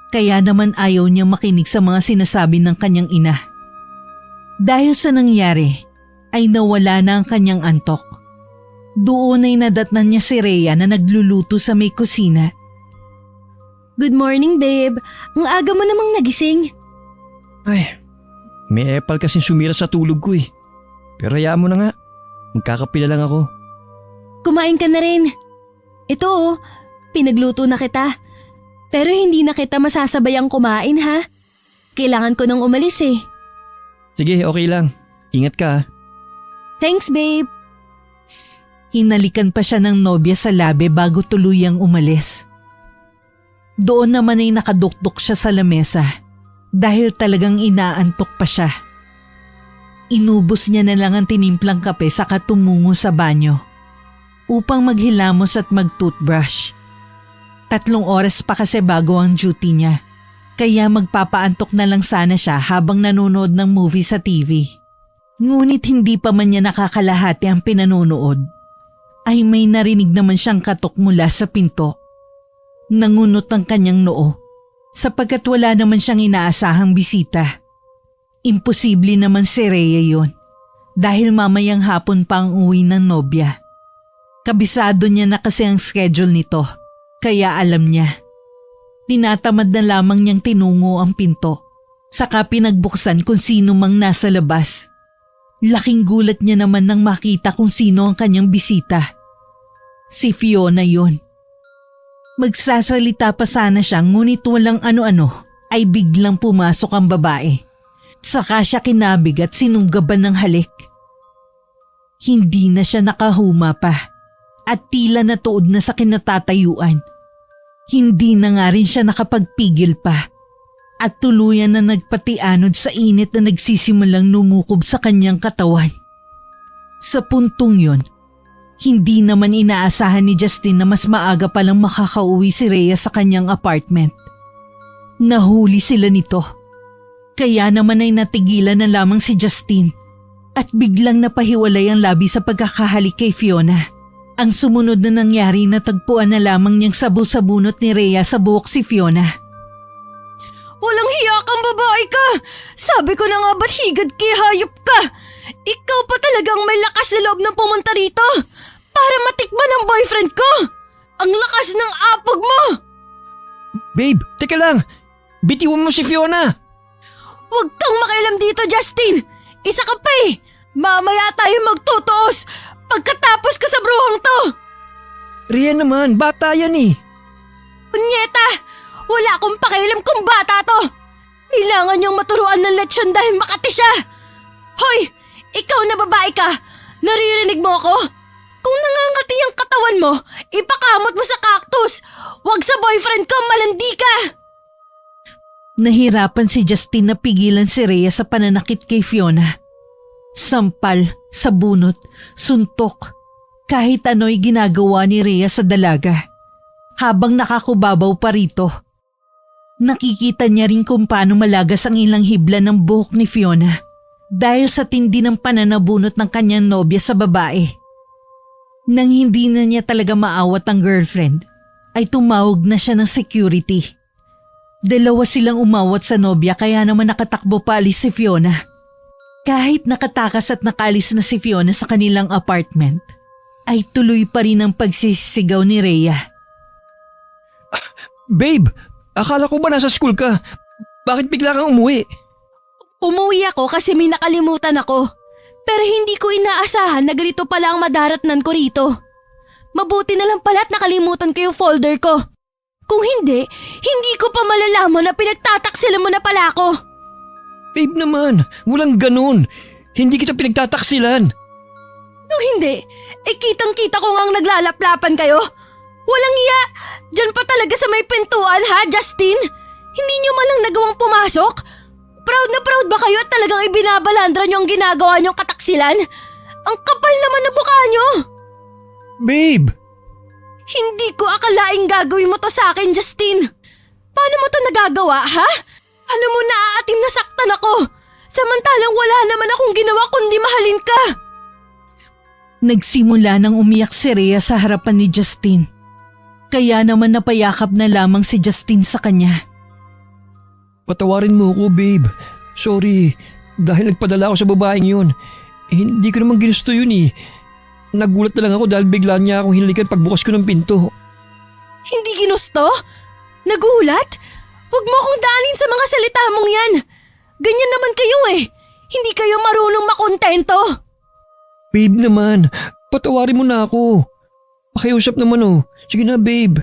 Kaya naman ayaw niya makinig sa mga sinasabi ng kanyang ina. Dahil sa nangyari, ay nawala na ang kanyang antok. Doon ay nadatnan niya si Rhea na nagluluto sa may kusina. Good morning, babe. Ang aga mo namang nagising. Ay, may epal kasing sumira sa tulog ko eh. Pero hayaan mo na nga. Magkakape na lang ako. Kumain ka na rin. Ito oh, pinagluto na kita. Pero hindi na kita masasabayang kumain ha. Kailangan ko nang umalis eh. Sige, okay lang. Ingat ka ha. Thanks, babe. Hinalikan pa siya ng nobya sa labi bago tuluyang umalis. Doon naman ay nakadukdok siya sa lamesa dahil talagang inaantok pa siya. Inubos niya na lang ang tinimplang kape saka tumungo sa banyo upang maghilamos at mag-toothbrush. 3 oras pa kasi bago ang duty niya, kaya magpapaantok na lang sana siya habang nanonood ng movie sa TV. Ngunit hindi pa man niya nakakalahati ang pinanonood, ay may narinig naman siyang katok mula sa pinto. Nangunot ang kanyang noo sapagkat wala naman siyang inaasahang bisita. Imposible naman si Rhea yun dahil mamayang hapon pa ang uwi ng nobya. Kabisado niya na kasi ang schedule nito, kaya alam niya. Tinatamad na lamang niyang tinungo ang pinto, saka pinagbuksan kung sino mang nasa labas. Laking gulat niya naman nang makita kung sino ang kanyang bisita. Si Fiona yun. Magsasalita pa sana siya ngunit walang ano-ano ay biglang pumasok ang babae. Saka siya kinabig at sinunggaban ng halik. Hindi na siya nakahuma pa at tila natuod na sa kinatatayuan. Hindi na nga rin siya nakapagpigil pa at tuluyan na nagpatianod sa init na nagsisimulang numukob sa kanyang katawan. Sa puntong yon, hindi naman inaasahan ni Justin na mas maaga palang makakauwi si Rhea sa kanyang apartment. Nahuli sila nito. Kaya naman ay natigilan na lamang si Justin at biglang napahiwalay ang labi sa pagkakahalik kay Fiona. Ang sumunod na nangyari na tagpuan na lamang niyang sabu-sabunot ni Rhea sa buhok si Fiona. Walang hiya kang babae ka! Sabi ko na nga ba't higad kay hayop ka? Ikaw pa talagang may lakas na loob ng pumunta rito para matikman ang boyfriend ko! Ang lakas ng apog mo! Babe, teka lang! Bitiwan mo si Fiona! Huwag kang makialam dito, Justin! Isa ka pa eh! Mamaya tayo magtutuos pagkatapos ka sa bruhang to! Rian naman, bata yan eh. Punyeta! Wala akong pakialam kung bata to! Kailangan niyang maturuan ng leksyon dahil makati siya! Hoy! Ikaw na babae ka! Naririnig mo ako? Kung nangangati ang katawan mo, ipakamot mo sa cactus! Huwag sa boyfriend ko, malandi ka! Nahirapan si Justin na pigilan si Rhea sa pananakit kay Fiona. Sampal, sabunot, suntok, kahit ano'y ginagawa ni Rhea sa dalaga. Habang nakakubabaw pa rito, nakikita niya rin kung paano malagas ang ilang hibla ng buhok ni Fiona dahil sa tindi ng pananabunot ng kanyang nobya sa babae. Nang hindi na niya talaga maawat ang girlfriend, ay tumawag na siya ng security. Dalawa silang umawat sa nobya kaya naman nakatakbo pa alis si Fiona. Kahit nakatakas at nakaalis na si Fiona sa kanilang apartment, ay tuloy pa rin ang pagsisigaw ni Rhea. Babe, akala ko ba nasa school ka? Bakit bigla kang umuwi? Umuwi ako kasi may nakalimutan ako. Pero hindi ko inaasahan na ganito pala ang madaratnan ko rito. Mabuti na lang pala at nakalimutan ko yung folder ko. Kung hindi, hindi ko pa malalaman na pinagtataksilan mo na pala ako. Babe naman, walang ganun. Hindi kita pinagtataksilan. Nung hindi, kitang-kita ko ngang naglalaplapan kayo. Walang iya! Diyan pa talaga sa may pintuan ha, Justin? Hindi niyo man lang nagawang pumasok? Proud na proud ba kayo at talagang ibinabalandra niyo ang ginagawa niyong kataksilan? Ang kapal naman na mukha niyo! Babe! Hindi ko akalaing gagawin mo to sa akin, Justin. Paano mo to nagagawa, ha? Ano mo naaatim na saktan ako? Samantalang wala naman akong ginawa kundi mahalin ka. Nagsimula nang umiyak si Rhea sa harapan ni Justin. Kaya naman napayakap na lamang si Justin sa kanya. Patawarin mo ako, babe. Sorry, dahil nagpadala ako sa babaeng yun. Hindi ko naman ginusto yun eh. Nagulat na lang ako dahil bigla niya akong hinalikan pagbukas ko ng pinto. Hindi ginusto? Nagulat? Huwag mo akong daanin sa mga salita mong yan. Ganyan naman kayo eh. Hindi kayo marunong makontento. Babe naman, patawarin mo na ako. Pakiusap naman oh. Sige na, babe.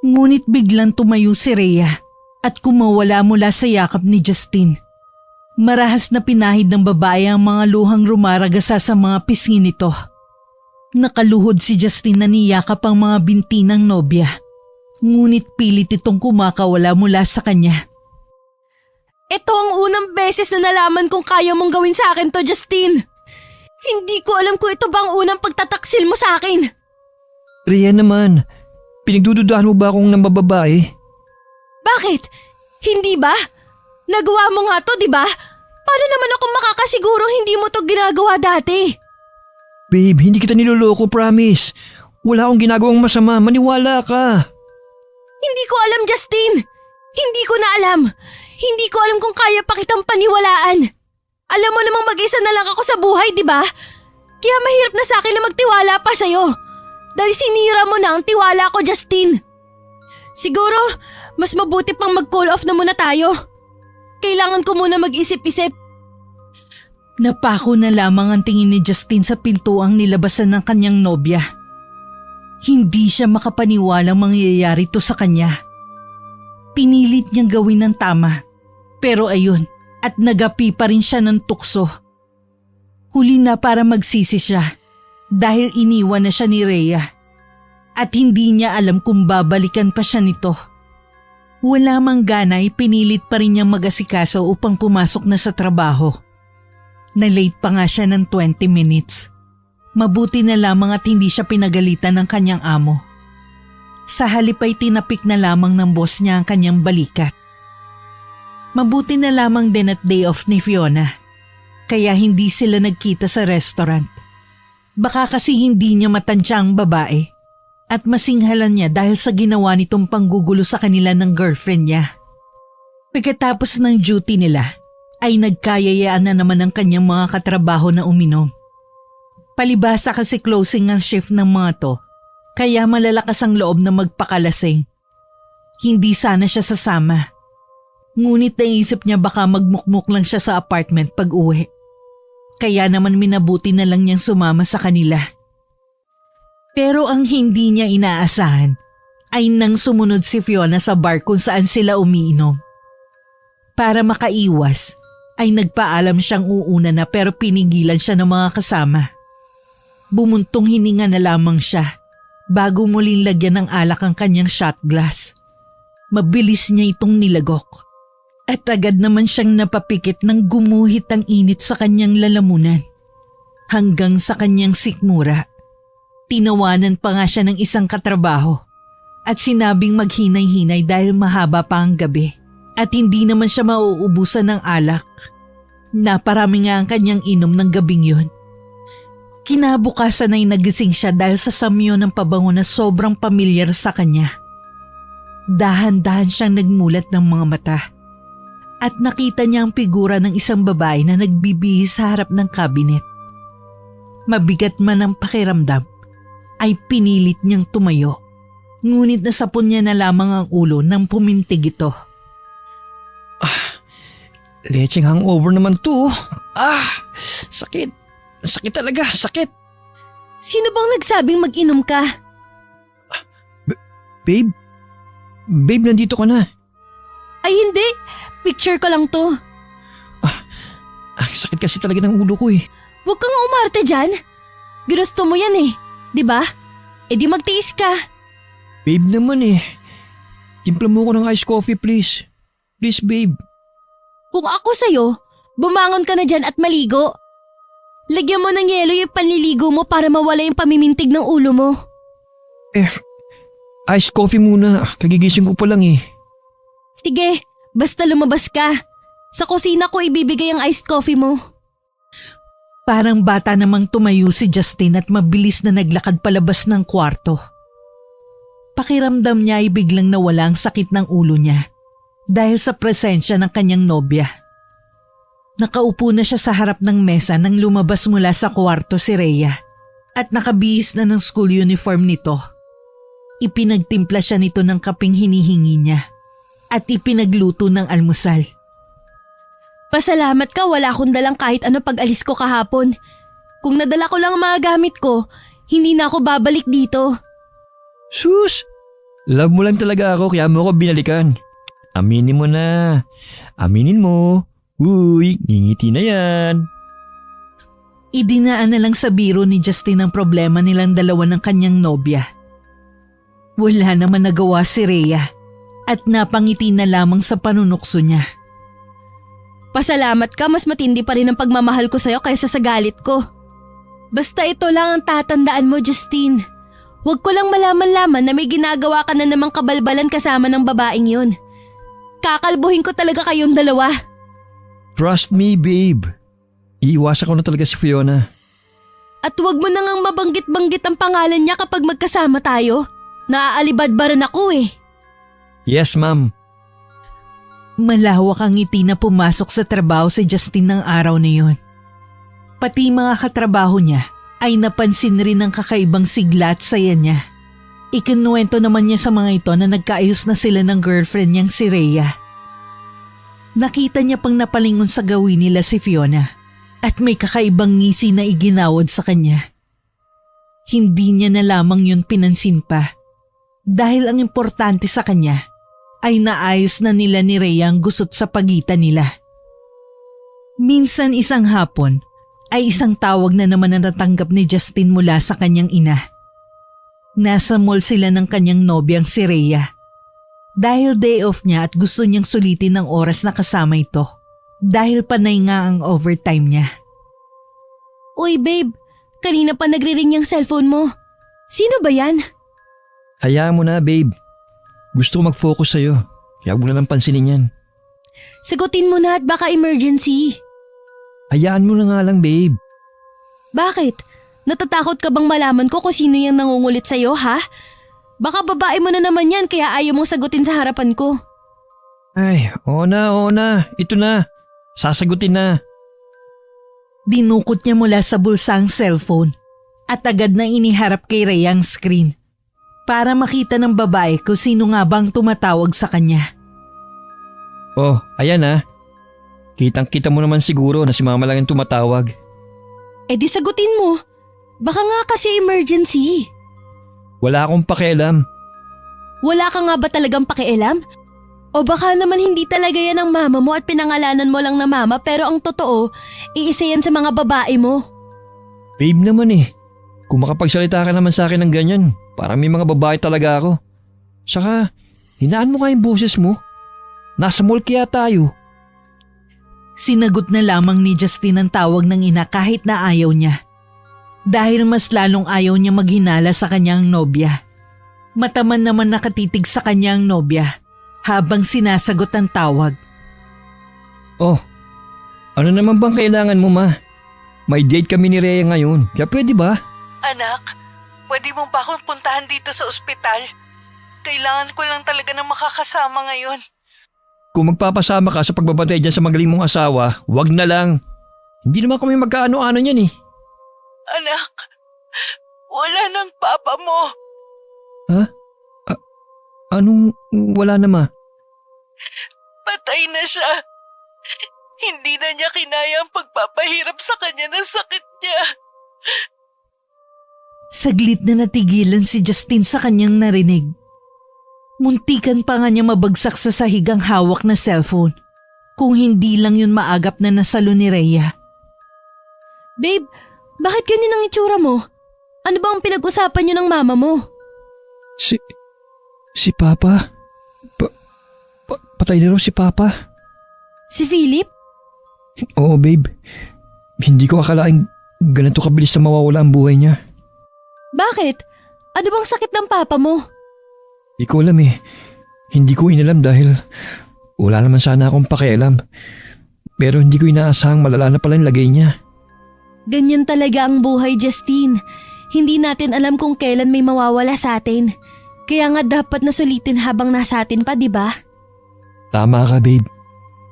Ngunit biglang tumayo si Rhea at kumawala mula sa yakap ni Justin. Marahas na pinahid ng babae ang mga luhang rumaragasa sa mga pisngi nito. Nakaluhod si Justin na niyakap ang mga binti ng nobya. Ngunit pilit itong kumakawala mula sa kanya. Ito ang unang beses na nalaman kong kaya mong gawin sa akin to, Justin. Hindi ko alam kung ito bang unang pagtataksil mo sa akin. Rhea naman, pinagdududahan mo ba akong nambababae? Bakit? Hindi ba? Nagawa mo nga to, di ba? Paano naman ako makakasiguro hindi mo to ginagawa dati? Babe, hindi kita niloloko, promise. Wala akong ginagawang masama, maniwala ka. Hindi ko alam, Justin. Hindi ko na alam. Hindi ko alam kung kaya pa kitang paniwalaan. Alam mo namang mag-isa na lang ako sa buhay, di ba? Kaya mahirap na sa akin na magtiwala pa sa'yo. Dahil sinira mo na ang tiwala ko, Justin. Siguro, mas mabuti pang mag-call off na muna tayo. Kailangan ko muna mag-isip-isip. Napako na lamang ang tingin ni Justin sa pintuang nilabasan ng kanyang nobya. Hindi siya makapaniwalang mangyayari to sa kanya. Pinilit niyang gawin ng tama. Pero ayun, at nagapi pa rin siya ng tukso. Huli na para magsisi siya dahil iniwan na siya ni Rhea. At hindi niya alam kung babalikan pa siya nito. Wala mang ganay, pinilit pa rin niyang mag-asikaso upang pumasok na sa trabaho. Na-late pa nga siya ng 20 minutes. Mabuti na lamang at hindi siya pinagalitan ng kanyang amo. Sa halip ay tinapik na lamang ng boss niya ang kanyang balikat. Mabuti na lamang din at day off ni Fiona. Kaya hindi sila nagkita sa restaurant. Baka kasi hindi niya matansya ang babae. At masinghalan niya dahil sa ginawa nitong panggugulo sa kanila ng girlfriend niya. Pagkatapos ng duty nila, ay nagkayayaan na naman ang kanyang mga katrabaho na uminom. Palibhasa kasi closing ang shift ng mga to, kaya malalakas ang loob na magpakalasing. Hindi sana siya sasama. Ngunit naisip niya baka magmukmuk lang siya sa apartment pag uwi. Kaya naman minabuti na lang niyang sumama sa kanila. Pero ang hindi niya inaasahan ay nang sumunod si Fiona sa bar kung saan sila umiinom. Para makaiwas ay nagpaalam siyang uuna na pero pinigilan siya ng mga kasama. Bumuntong hininga na lamang siya bago muling lagyan ng alak ang kanyang shot glass. Mabilis niya itong nilagok at agad naman siyang napapikit ng gumuhit ang init sa kanyang lalamunan. Hanggang sa kanyang sikmura, tinawanan pa nga siya ng isang katrabaho at sinabing maghinay-hinay dahil mahaba pa ang gabi at hindi naman siya mauubusan ng alak. Naparami nga ang kanyang inom ng gabing yun. Kinabukasan ay nagising siya dahil sa samyo ng pabango na sobrang pamilyar sa kanya. Dahan-dahan siyang nagmulat ng mga mata at nakita niya ang figura ng isang babae na nagbibihis sa harap ng kabinet. Mabigat man ang pakiramdam ay pinilit niyang tumayo, ngunit nasapon niya na lamang ang ulo nang pumintig ito. Lecheng hangover naman to. Sakit. Sakit talaga, sakit. Sino bang nagsabing mag-inom ka? Babe? Babe, nandito ka na. Ay hindi, picture ko lang to. Ang sakit kasi talaga ng ulo ko eh. Huwag kang umarte dyan. Ginusto mo yan eh, di ba? E di magtiis ka. Babe naman eh. Timpla mo ko ng iced coffee please. Please babe. Kung ako sa'yo, bumangon ka na dyan at maligo. Lagyan mo ng yelo yung panliligo mo para mawala yung pamimintig ng ulo mo. Iced coffee muna. Kagigising ko pa lang eh. Sige, basta lumabas ka. Sa kusina ko ibibigay ang iced coffee mo. Parang bata namang tumayo si Justin at mabilis na naglakad palabas ng kwarto. Pakiramdam niya ay biglang nawala ang sakit ng ulo niya dahil sa presensya ng kanyang nobya. Nakaupo na siya sa harap ng mesa nang lumabas mula sa kwarto si Rhea at nakabihis na ng school uniform nito. Ipinagtimpla siya nito ng kaping hinihingi niya at ipinagluto ng almusal. Pasalamat ka, wala akong dalang kahit ano pag-alis ko kahapon. Kung nadala ko lang ang mga gamit ko, hindi na ako babalik dito. Sus! Love mo lang talaga ako kaya mo ako binalikan. Aminin mo na. Aminin mo. Uy, ngingiti na yan. Idinaan na lang sa biro ni Justin ang problema nilang dalawa ng kanyang nobya. Wala naman nagawa si Rhea at napangiti na lamang sa panunukso niya. Pasalamat ka, mas matindi pa rin ang pagmamahal ko sa'yo kaysa sa galit ko. Basta ito lang ang tatandaan mo, Justine. Huwag ko lang malaman-laman na may ginagawa ka na namang kabalbalan kasama ng babaeng yun. Kakalbuhin ko talaga kayong dalawa. Trust me, babe. Iiwasan ko na talaga si Fiona. At huwag mo na ngang mabanggit-banggit ang pangalan niya kapag magkasama tayo. Naaalibadbaran ako eh. Yes, ma'am. Malawak ang ngiti na pumasok sa trabaho si Justin ng araw na yun. Pati mga katrabaho niya ay napansin rin ang kakaibang sigla at saya niya. Ikinuwento naman niya sa mga ito na nagkaayos na sila ng girlfriend niyang si Rhea. Nakita niya pang napalingon sa gawin nila si Fiona at may kakaibang ngisi na iginawad sa kanya. Hindi niya na lamang yun pinansin pa dahil ang importante sa kanya ay naayos na nila ni Rhea ang gusot sa pagitan nila. Minsan isang hapon ay isang tawag na naman na natanggap ni Justin mula sa kanyang ina. Nasa mall sila ng kanyang nobyang si Rhea. Dahil day off niya at gusto niyang sulitin ng oras na kasama ito. Dahil panay nga ang overtime niya. Uy babe, kanina pa nagre-ring yung cellphone mo. Sino ba yan? Hayaan mo na, babe. Gusto ko mag-focus sa'yo. Kaya huwag mo na lang pansinin yan. Sagutin mo na at baka emergency. Hayaan mo na nga lang, babe. Bakit? Natatakot ka bang malaman ko kung sino yung nangungulit sa'yo, ha? Baka babae mo na naman yan kaya ayaw mong sagutin sa harapan ko. Ay, oo na. Ito na. Sasagutin na. Dinukot niya mula sa bulsa ang cellphone at agad na iniharap kay Rhea ang screen para makita ng babae kung sino nga bang tumatawag sa kanya. Oh, ayan ah. Kitang-kita mo naman siguro na si mama lang yung tumatawag. Eh di sagutin mo. Baka nga kasi emergency. Wala akong pakialam. Wala ka nga ba talagang pakialam? O baka naman hindi talaga yan ang mama mo at pinangalanan mo lang na mama pero ang totoo, iisa yan sa mga babae mo. Babe naman eh. Kung makapagsalita ka naman sa akin ng ganyan, parang may mga babae talaga ako. Saka, hinaan mo nga yung boses mo. Nasa mall kaya tayo. Sinagot na lamang ni Justin ang tawag ng ina kahit na ayaw niya. Dahil mas lalong ayaw niya maghinala sa kanyang nobya. Mataman naman nakatitig sa kanyang nobya habang sinasagot ang tawag. Oh, ano naman bang kailangan mo, ma? May date kami ni Rhea ngayon, kaya pwede ba? Anak, pwede mo ba akong puntahan dito sa ospital? Kailangan ko lang talaga ng makakasama ngayon. Kung magpapasama ka sa pagbabantay dyan sa magaling mong asawa, wag na lang. Hindi naman kami magkaano-ano niyan eh. Anak, wala nang papa mo. Ha? Anong wala na, ma? Patay na siya. Hindi na niya kinaya ang pagpapahirap sa kanya ng sakit niya. Saglit na natigilan si Justin sa kanyang narinig. Muntikan pa nga niya mabagsak sa sahigang hawak na cellphone. Kung hindi lang yun maagap na nasalo ni Rhea. Babe, bakit ganyan ang itsura mo? Ano ba ang pinag-usapan niyo ng mama mo? Si Papa? Patay na raw si Papa? Si Philip? Oo, babe. Hindi ko akalaing ganito kabilis na mawawala ang buhay niya. Bakit? Ano bang sakit ng papa mo? Hindi ko alam eh. Hindi ko inalam dahil wala naman sana akong pakialam. Pero hindi ko inaasahang malala na pala yung lagay niya. Ganyan talaga ang buhay, Justine. Hindi natin alam kung kailan may mawawala sa atin. Kaya nga dapat nasulitin habang nasa atin pa, di ba? Tama ka, babe.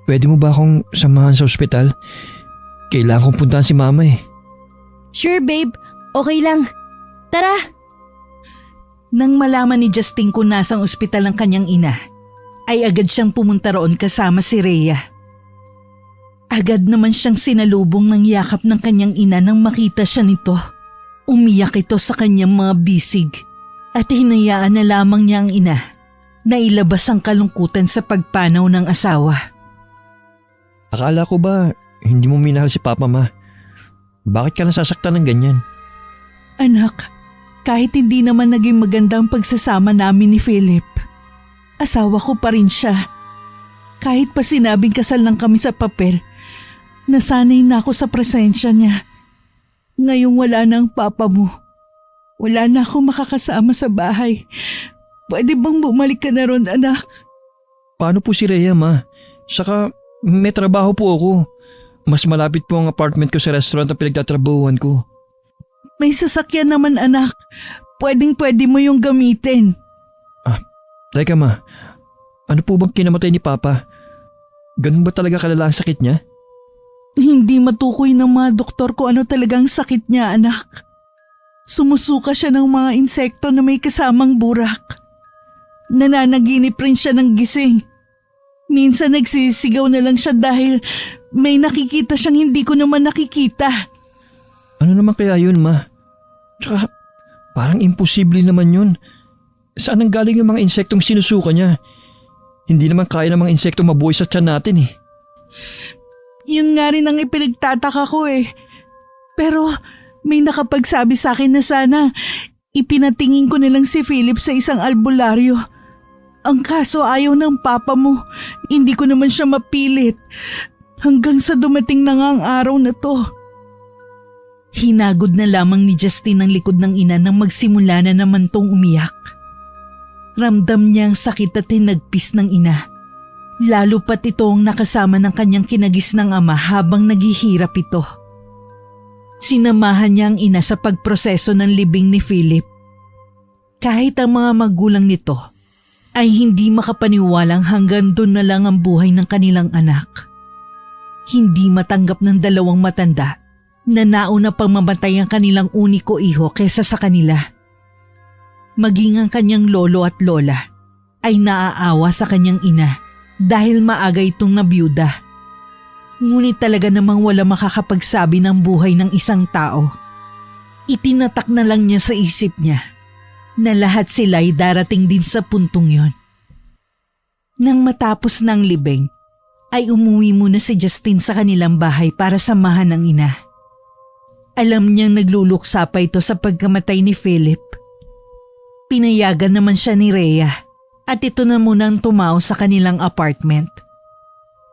Pwede mo ba akong samahan sa ospital? Kailangan kong puntahan si mama eh. Sure, babe. Okay lang. Tara! Nang malaman ni Justin kung nasang ospital ang kanyang ina, ay agad siyang pumunta roon kasama si Rhea. Agad naman siyang sinalubong ng yakap ng kanyang ina nang makita siya nito. Umiyak ito sa kanyang mga bisig at hinayaan na lamang niya ang ina na ilabas ang kalungkutan sa pagpanaw ng asawa. Akala ko ba hindi mo minahal si Papa, ma? Bakit ka nasasaktan ng ganyan? Anak, kahit hindi naman naging maganda ang pagsasama namin ni Philip, asawa ko pa rin siya. Kahit pa sinabing kasal lang kami sa papel, nasanay na ako sa presensya niya. Ngayong wala na ang papa mo. Wala na ako makakasama sa bahay. Pwede bang bumalik ka na ron, anak? Paano po si Rhea, ma? Saka may trabaho po ako. Mas malapit po ang apartment ko sa restaurant na pinagtatrabahuhan ko. May sasakyan naman, anak. Pwedeng-pwede mo yung gamitin. Teka, ma. Ano po bang kinamatay ni Papa? Ganun ba talaga kalala ang sakit niya? Hindi matukoy ng mga doktor kung ano talagang sakit niya, anak. Sumusuka siya ng mga insekto na may kasamang burak. Nananaginip rin siya ng gising. Minsan nagsisigaw na lang siya dahil may nakikita siyang hindi ko naman nakikita. Ano naman kaya yun, ma? Tsaka parang imposible naman yun. Saan ang galing yung mga insektong sinusuka niya? Hindi naman kaya ng mga insekto mabuhay sa tiyan natin eh. Yun nga rin ang ipinagtataka ko eh. Pero may nakapagsabi sa akin na sana ipinatingin ko na lang si Philip sa isang albularyo. Ang kaso ayaw ng papa mo. Hindi ko naman siya mapilit. Hanggang sa dumating na nga ang araw na to. Hinagod na lamang ni Justin ang likod ng ina nang magsimula na naman tong umiyak. Ramdam niya ang sakit at hinagpis ng ina. Lalo pat ito ang nakasama ng kanyang kinagisnang ama habang naghihirap ito. Sinamahan niya ang ina sa pagproseso ng libing ni Philip. Kahit ang mga magulang nito ay hindi makapaniwalang hanggang doon na lang ang buhay ng kanilang anak. Hindi matanggap ng dalawang matanda na nauna pang mamatay ang kanilang uniko iho kesa sa kanila. Maging ang kanyang lolo at lola ay naaawa sa kanyang ina dahil maaga itong nabiyuda. Ngunit talaga namang wala makakapagsabi ng buhay ng isang tao. Itinatak na lang niya sa isip niya na lahat sila ay darating din sa puntong yon. Nang matapos ng libing, ay umuwi muna si Justin sa kanilang bahay para samahan ng ina. Alam niyang nagluluksa pa ito sa pagkamatay ni Philip. Pinayagan naman siya ni Rhea at ito na munang tumao sa kanilang apartment.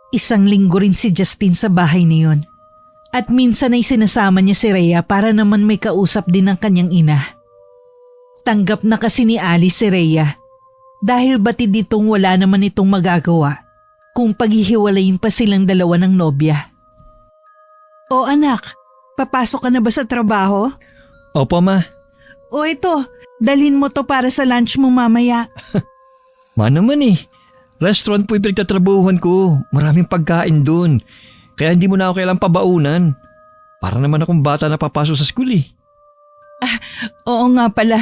Isang linggo rin si Justin sa bahay niyon at minsan ay sinasama niya si Rhea para naman may kausap din ng kanyang ina. Tanggap na kasi ni Alice si Rhea dahil batid ditong wala naman itong magagawa kung paghihiwalayin pa silang dalawa ng nobya. O anak, papasok ka na ba sa trabaho? Opo, ma. O ito, dalhin mo to para sa lunch mo mamaya. Ma naman eh. Restaurant po yung pinagtatrabuhan ko. Maraming pagkain dun. Kaya hindi mo na ako kailang pabaunan. Para naman akong bata na papasok sa school eh. Oo nga pala,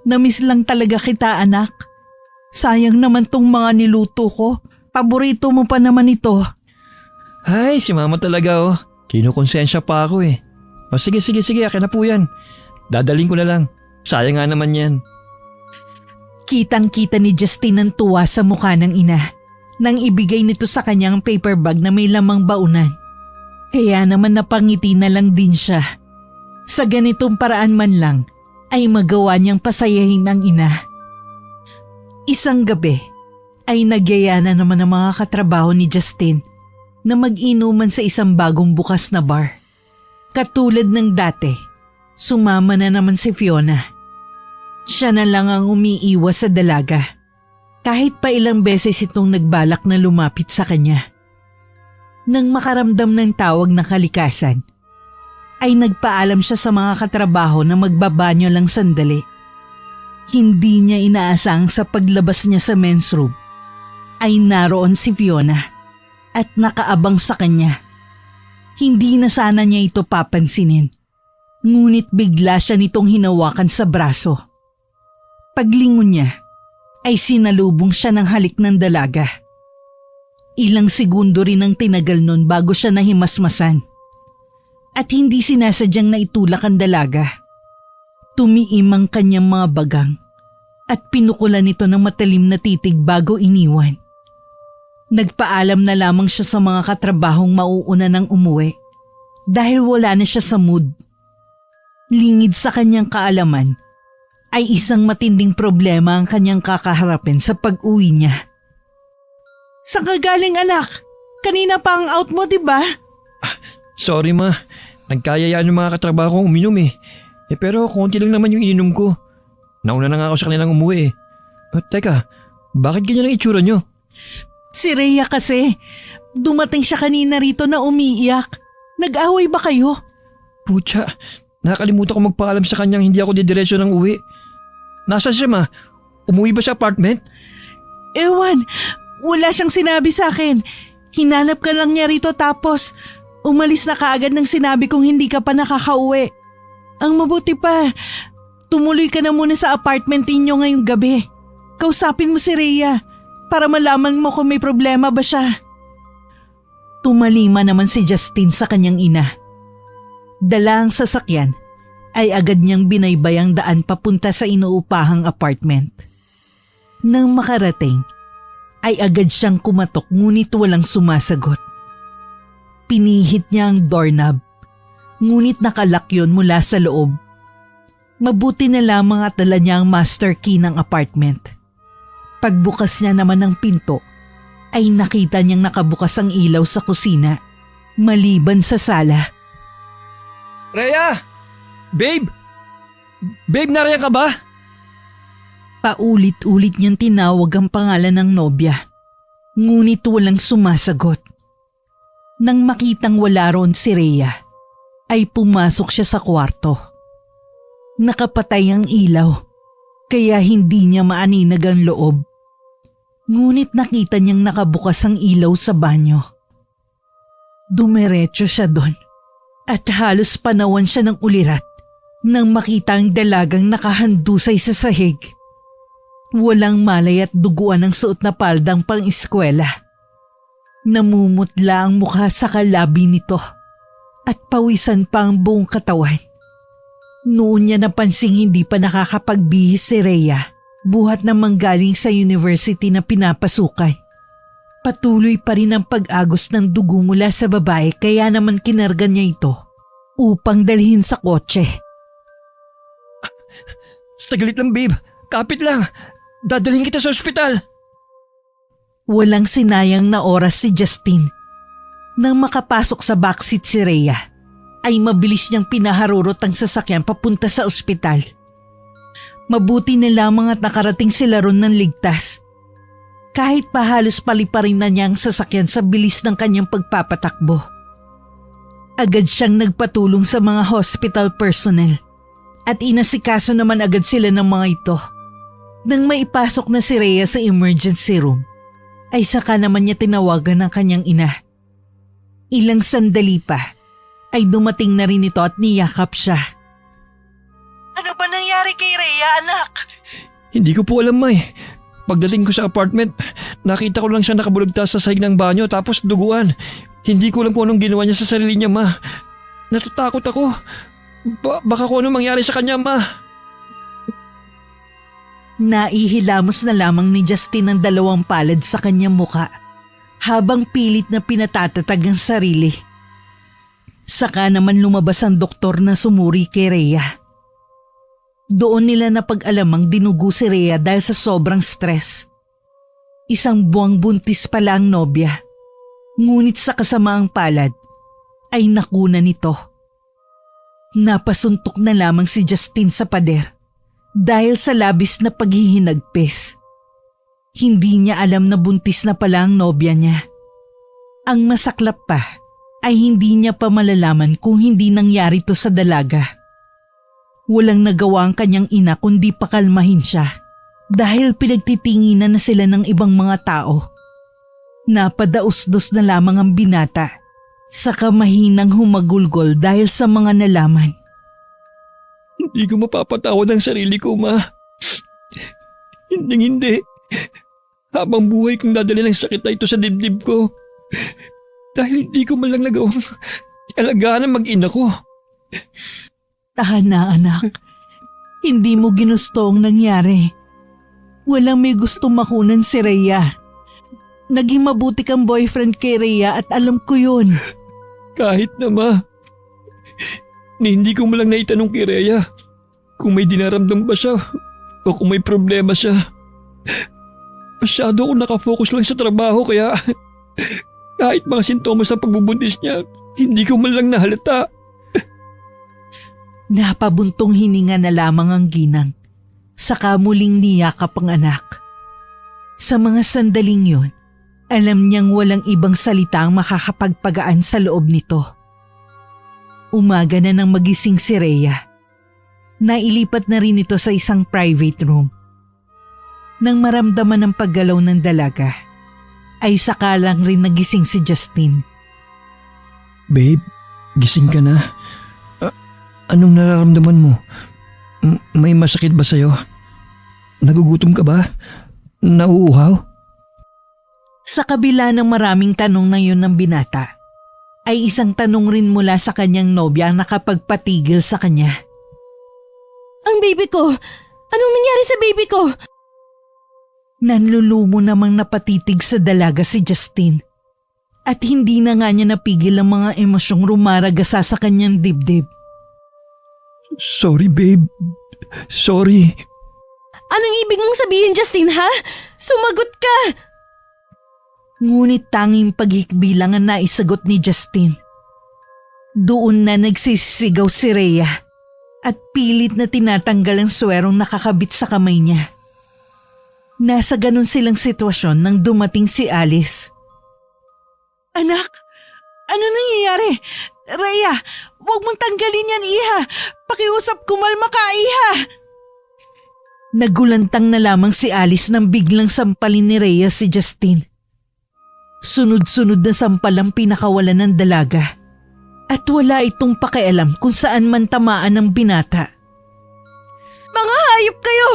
namiss lang talaga kita anak. Sayang naman tong mga niluto ko. Paborito mo pa naman ito. Ay, si mama talaga oh. Kinukonsensya pa ako eh. O sige, akin na po yan. Dadaling ko na lang. Sayang nga naman yan. Kitang-kita ni Justin ang tuwa sa mukha ng ina nang ibigay nito sa kanyang paper bag na may lamang baunan. Kaya naman napangiti na lang din siya. Sa ganitong paraan man lang ay magawa niyang pasayahin ang ina. Isang gabi ay nagyaya na naman ang mga katrabaho ni Justin na mag-inuman sa isang bagong bukas na bar. Katulad ng dati, sumama na naman si Fiona. Siya na lang ang umiiwas sa dalaga. Kahit pa ilang beses itong nagbalak na lumapit sa kanya. Nang makaramdam ng tawag ng kalikasan, ay nagpaalam siya sa mga katrabaho na magbabanyo lang sandali. Hindi niya inaasang sa paglabas niya sa men's room ay naroon si Fiona at nakaabang sa kanya. Hindi na sana niya ito papansinin, ngunit bigla siya nitong hinawakan sa braso. Paglingon niya ay sinalubong siya ng halik ng dalaga. Ilang segundo rin ang tinagal nun bago siya nahimasmasan. At hindi sinasadyang naitulak ang dalaga. Tumiim ang kanyang mga bagang at pinukulan nito ng matalim na titig bago iniwan. Nagpaalam na lamang siya sa mga katrabahong mauuna ng umuwi dahil wala na siya sa mood. Lingid sa kanyang kaalaman ay isang matinding problema ang kanyang kakaharapin sa pag-uwi niya. Saan ka galing anak? Kanina pa ang out mo, diba? Sorry ma, nagkayayaan yung mga katrabaho kong uminom eh. Pero konti lang naman yung ininom ko. Nauna na nga ako sa kanilang umuwi eh. Teka, bakit ganyan ang itsura nyo? Si Rhea kasi, dumating siya kanina rito na umiiyak. Nag-away ba kayo? Putya, nakakalimutan ko magpaalam sa kanyang hindi ako didiretso ng uwi. Nasaan siya ma? Umuwi ba sa apartment? Ewan, wala siyang sinabi sa akin. Hinanap ka lang niya rito tapos umalis na kaagad nang sinabi kong hindi ka pa nakakauwi. Ang mabuti pa, tumuloy ka na muna sa apartment ninyo ngayong gabi. Kausapin mo si Rhea para malaman mo kung may problema ba siya. Tumalima naman si Justin sa kanyang ina. Dala ang sasakyan ay agad niyang binaybay ang daan papunta sa inuupahang apartment. Nang makarating, ay agad siyang kumatok ngunit walang sumasagot. Pinihit niya ang doorknob, ngunit nakalak yun mula sa loob. Mabuti na lamang at dala niya ang master key ng apartment. Pagbukas niya naman ng pinto, ay nakita niyang nakabukas ang ilaw sa kusina, maliban sa sala. Rhea! Babe! Babe, nariyan ka ba? Paulit-ulit niyang tinawag ang pangalan ng nobya, ngunit walang sumasagot. Nang makitang wala roon si Rhea, ay pumasok siya sa kwarto. Nakapatay ang ilaw, kaya hindi niya maaninag ang loob. Ngunit nakita niyang nakabukas ang ilaw sa banyo. Dumiretso siya doon at halos panawan siya ng ulirat nang makita ang dalagang nakahandusay sa sahig. Walang malay at duguan ang suot na paldang pang-eskwela. Namumutla ang mukha sa kalabi nito at pawisan pa ang buong katawan. Noon niya napansing hindi pa nakakapagbihis si Rhea, buhat na manggaling sa university na pinapasukan. Patuloy pa rin ang pag-agos ng dugo mula sa babae kaya naman kinarga niya ito upang dalhin sa kotse. Saglit lang, babe. Kapit lang. Dadalhin kita sa ospital. Walang sinayang na oras si Justin. Nang makapasok sa backseat si Rhea, ay mabilis niyang pinaharurot ang sasakyan papunta sa ospital. Mabuti na lamang at nakarating sila ron ng ligtas. Kahit pa halos paliparin na niya ang sasakyan sa bilis ng kanyang pagpapatakbo. Agad siyang nagpatulong sa mga hospital personnel at inasikaso naman agad sila ng mga ito. Nang maipasok na si Rhea sa emergency room, ay saka naman niya tinawagan ang kanyang ina. Ilang sandali pa ay dumating na rin ito at niyakap siya. Ano ba nangyari kay Rhea, anak? Hindi ko po alam, May. Pagdating ko sa apartment, nakita ko lang siya nakabulagtas sa sahig ng banyo tapos duguan. Hindi ko alam kung anong ginawa niya sa sarili niya, Ma. Natatakot ako. Baka kung anong mangyari sa kanya, Ma. Naihilamos na lamang ni Justin ang 2 palad sa kanyang muka habang pilit na pinatatatag ang sarili. Saka naman lumabas ang doktor na sumuri kay Rhea. Doon nila napag-alamang dinugo si Rhea dahil sa sobrang stress. 1 buwang buntis pala ang nobya. Ngunit sa kasamaang palad ay nakuna nito. Napasuntok na lamang si Justin sa pader dahil sa labis na paghihinagpis. Hindi niya alam na buntis na pala ang nobya niya. Ang masaklap pa ay hindi niya pa malalaman kung hindi nangyari to sa dalaga. Walang nagawa ang kanyang ina kundi pakalmahin siya dahil pinagtitinginan na sila ng ibang mga tao. Napadaos-dos na lamang ang binata saka mahinang humagulgol dahil sa mga nalaman. Hindi ko mapapatawad ang sarili ko, Ma. Hindi. Habang buhay kong dadali ng sakit na ito sa dibdib ko. Dahil hindi ko man lang nagawang alagaan ang mag-ina ko. Tahan na, anak. Hindi mo ginusto ang nangyari. Walang may gusto makunan si Rhea. Naging mabuti kang boyfriend kay Rhea at alam ko yun. Kahit na, Ma. Hindi ko man lang naitanong kay Rhea kung may dinaramdam ba siya o kung may problema siya. Masyado ako nakafocus lang sa trabaho kaya kahit mga sintomas ng pagbubuntis niya, hindi ko man lang nahalata. Napabuntong hininga na lamang ang ginang. Saka muling niyakap ang anak. Sa mga sandaling yun, alam niyang walang ibang salita ang makakapagpagaan sa loob nito. Umaga na nang magising si Rhea. Nailipat na rin ito sa isang private room. Nang maramdaman ang paggalaw ng dalaga, ay saka lang rin nagising si Justin. Babe, gising ka na. Anong nararamdaman mo? May masakit ba sa'yo? Nagugutom ka ba? Nauuhaw? Sa kabila ng maraming tanong na yun ng binata, ay isang tanong rin mula sa kanyang nobya ang nakapagpatigil sa kanya. Ang baby ko! Anong nangyari sa baby ko? Nanlulumo namang napatitig sa dalaga si Justin. At hindi na nga niya napigil ang mga emosyong rumaragasa sa kanyang dibdib. Sorry, babe. Sorry. Anong ibig mong sabihin, Justin, ha? Sumagot ka! Ngunit tanging paghikbi lang ang naisagot ni Justin. Doon na nagsisigaw si Rhea at pilit na tinatanggal ang swerong nakakabit sa kamay niya. Nasa ganun silang sitwasyon nang dumating si Alice. Anak, ano nangyayari? Rhea, huwag mong tanggalin yan, iha. Pakiusap kumalma ka, iha. Nagulantang na lamang si Alice nang biglang sampalin ni Rhea si Justin. Sunod-sunod na sampal ang pinakawalan ng dalaga. At wala itong pakialam kung saan man tamaan ng binata. Mga hayop kayo!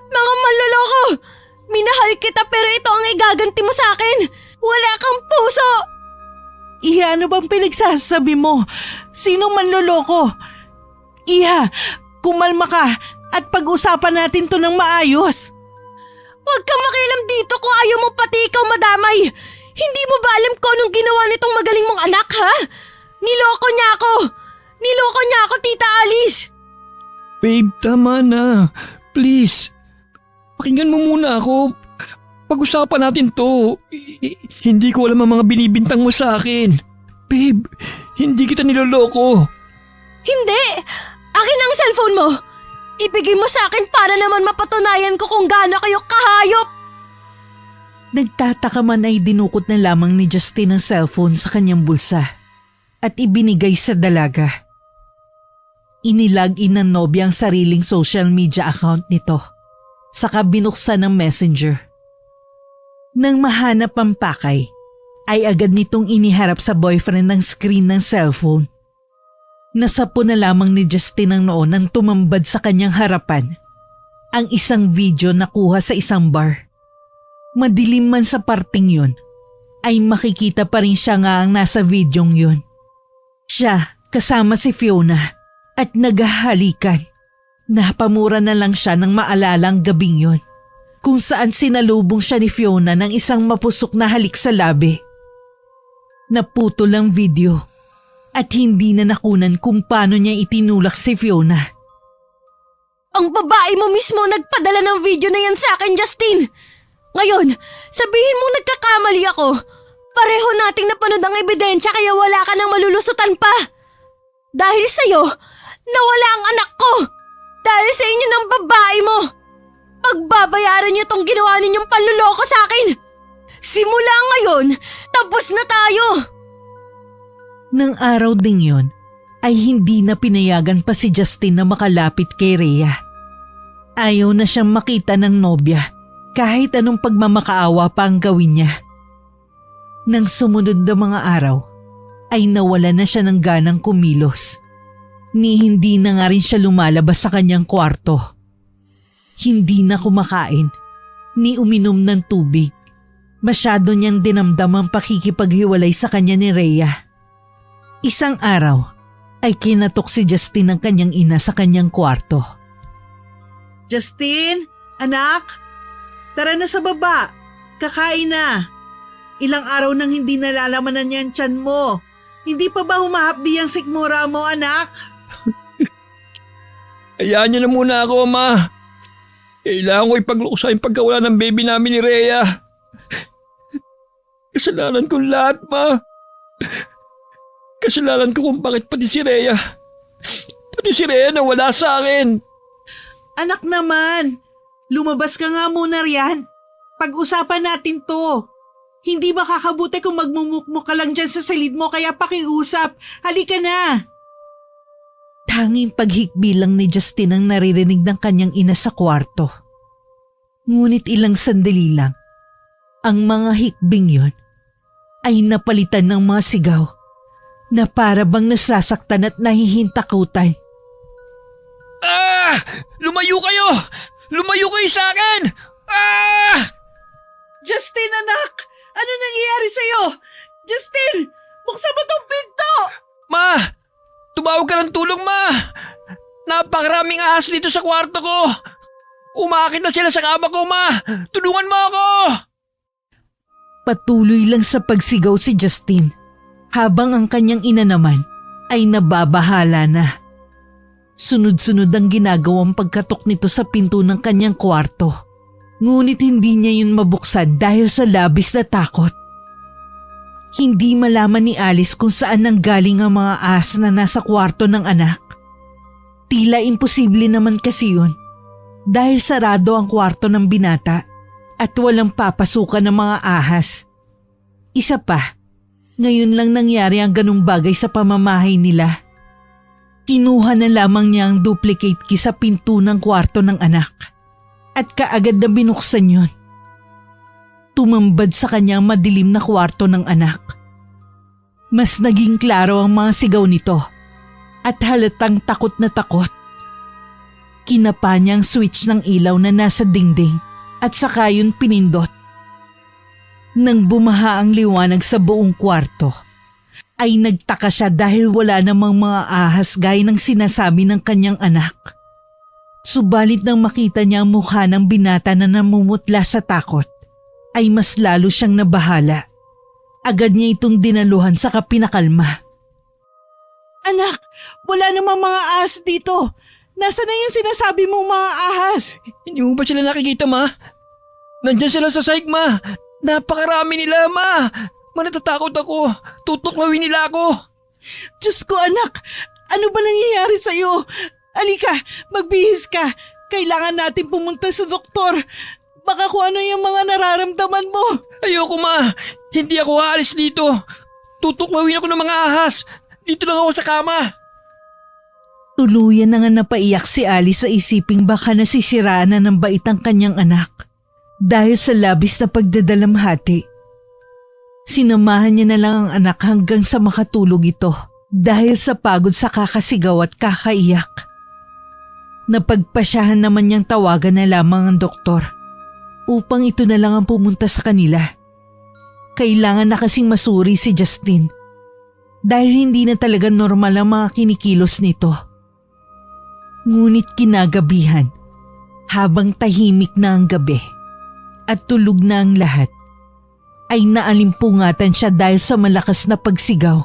Mga manloloko! Minahal kita pero ito ang igaganti mo sa akin! Wala kang puso! Iha, ano bang pinagsasabi mo? Sinong manloloko? Iha, kumalma ka at pag-usapan natin to ng maayos. Huwag kang makialam dito kung ayaw mo pati ikaw madamay. Hindi mo ba alam kung anong ginawa nitong magaling mong anak, ha? Niloko niya ako! Niloko niya ako, Tita Alice! Babe, tama na. Please. Pakinggan mo muna ako. Pag-usapan natin to. Hindi ko alam ang mga binibintang mo sa akin. Babe, hindi kita niloloko. Hindi! Akin ang cellphone mo! Ibigay mo sa akin para naman mapatunayan ko kung gaano kayo kahayop! Nagtataka man ay dinukot na lamang ni Justin ang cellphone sa kanyang bulsa at ibinigay sa dalaga. Inilag in ng nobya ang sariling social media account nito, saka binuksan ng messenger. Nang mahanap ang pakay, ay agad nitong iniharap sa boyfriend ng screen ng cellphone. Nasapo na lamang ni Justin ang noo nang tumambad sa kanyang harapan ang isang video na kuha sa isang bar. Madilim man sa parting yun, ay makikita pa rin siya nga ang nasa videong yun. Siya kasama si Fiona at naghahalikan. Napamura na lang siya nang maalala ang gabing yun, kung saan sinalubong siya ni Fiona ng isang mapusok na halik sa labi. Naputol ang video at hindi na nakunan kung paano niya itinulak si Fiona. Ang babae mo mismo nagpadala ng video na yan sa akin, Justin! Ngayon, sabihin mo nagkakamali ako. Pareho nating napanood ang ebidensya kaya wala ka nang malulusutan pa. Dahil sa'yo, nawala ang anak ko. Dahil sa inyo ng babae mo. Pagbabayaran niyo tong ginawa ninyong panluloko sa akin. Simula ngayon, tapos na tayo. Nang araw ding yon, ay hindi na pinayagan pa si Justin na makalapit kay Rhea. Ayaw na siyang makita ng nobya kahit anong pagmamakaawa pa ang gawin niya. Nang sumunod na mga araw, ay nawala na siya ng ganang kumilos. Ni hindi na nga rin siya lumalabas sa kanyang kwarto. Hindi na kumakain, ni uminom ng tubig. Masyado niyang dinamdam ang pakikipaghiwalay sa kanya ni Rhea. Isang araw ay kinatok si Justin ng kanyang ina sa kanyang kwarto. Justin, anak, tara na sa baba. Kakain na. Ilang araw nang hindi nalalamanan yan tiyan mo. Hindi pa ba humahapdi ang sikmura mo, anak? Hayaan niyo na muna ako, Ma. Kailangan ko ipagluksa yung pagkawala ng baby namin ni Rhea. Kasalanan ko lahat, Ma. Kasalanan ko kung bakit pati si Rhea nawala sa akin. Anak naman, lumabas ka nga muna riyan. Pag-usapan natin to. Hindi makakabuti kung magmumukmuk ka lang dyan sa silid mo kaya pakiusap. Halika na. Tanging paghikbi lang ni Justin ang naririnig ng kanyang ina sa kwarto. Ngunit ilang sandali lang, ang mga hikbing yon ay napalitan ng mga sigaw na para bang nasasaktan at nahihintakutan. Ah! Lumayo kayo! Lumayo kayo sa akin! Ah! Justin, anak! Ano nangyayari sa'yo? Justin, buksan mo tong pinto! Ma! Tumawag ka ng tulong, Ma! Napakaraming ahas dito sa kwarto ko! Umakit na sila sa kama ko, Ma! Tulungan mo ako! Patuloy lang sa pagsigaw si Justin, habang ang kanyang ina naman ay nababahala na. Sunod-sunod ang ginagawang pagkatok nito sa pinto ng kanyang kwarto. Ngunit hindi niya yun mabuksan dahil sa labis na takot. Hindi malaman ni Alice kung saan nanggaling ang mga ahas na nasa kwarto ng anak. Tila imposible naman kasi yun dahil sarado ang kwarto ng binata at walang papasukan ng mga ahas. Isa pa, ngayon lang nangyari ang ganung bagay sa pamamahay nila. Kinuha na lamang niya ang duplicate key sa pinto ng kwarto ng anak at kaagad na binuksan yun. Tumambad sa kanya ang madilim na kwarto ng anak. Mas naging klaro ang mga sigaw nito at halatang takot na takot. Kinapa niya ang switch ng ilaw na nasa dingding at saka yun pinindot. Nang bumaha ang liwanag sa buong kwarto, ay nagtaka siya dahil wala namang mga ahas gaya ng sinasabi ng kanyang anak. Subalit nang makita niya ang mukha ng binata na namumutla sa takot, ay mas lalo siyang nabahala. Agad niya itong dinaluhan sa pinakalma. Anak, wala namang mga ahas dito. Nasaan na yung sinasabi mong mga ahas? Hindi mo ba sila nakikita, Ma? Nandyan sila sa sahig, Ma. Napakarami nila, Ma. Natatakot ako. Tutuklawin nila ako. Diyos ko anak, ano ba nangyayari sa'yo? Alika, magbihis ka. Kailangan natin pumunta sa doktor. Baka kung ano yung mga nararamdaman mo. Ayoko, Ma. Hindi ako aalis dito. Tutuklawin ako ng mga ahas. Dito lang ako sa kama. Tuluyan na nga napaiyak si Alice sa isiping baka nasisiraan na ng bait ang kanyang anak dahil sa labis na pagdadalamhati. Sinamahan niya na lang ang anak hanggang sa makatulog ito dahil sa pagod sa kakasigaw at kakaiyak. Napagpasyahan naman niyang tawagan na lamang ang doktor upang ito na lang ang pumunta sa kanila. Kailangan na kasing masuri si Justin dahil hindi na talaga normal ang mga kinikilos nito. Ngunit kinagabihan, habang tahimik na ang gabi at tulog na ang lahat, ay naalimpungatan siya dahil sa malakas na pagsigaw.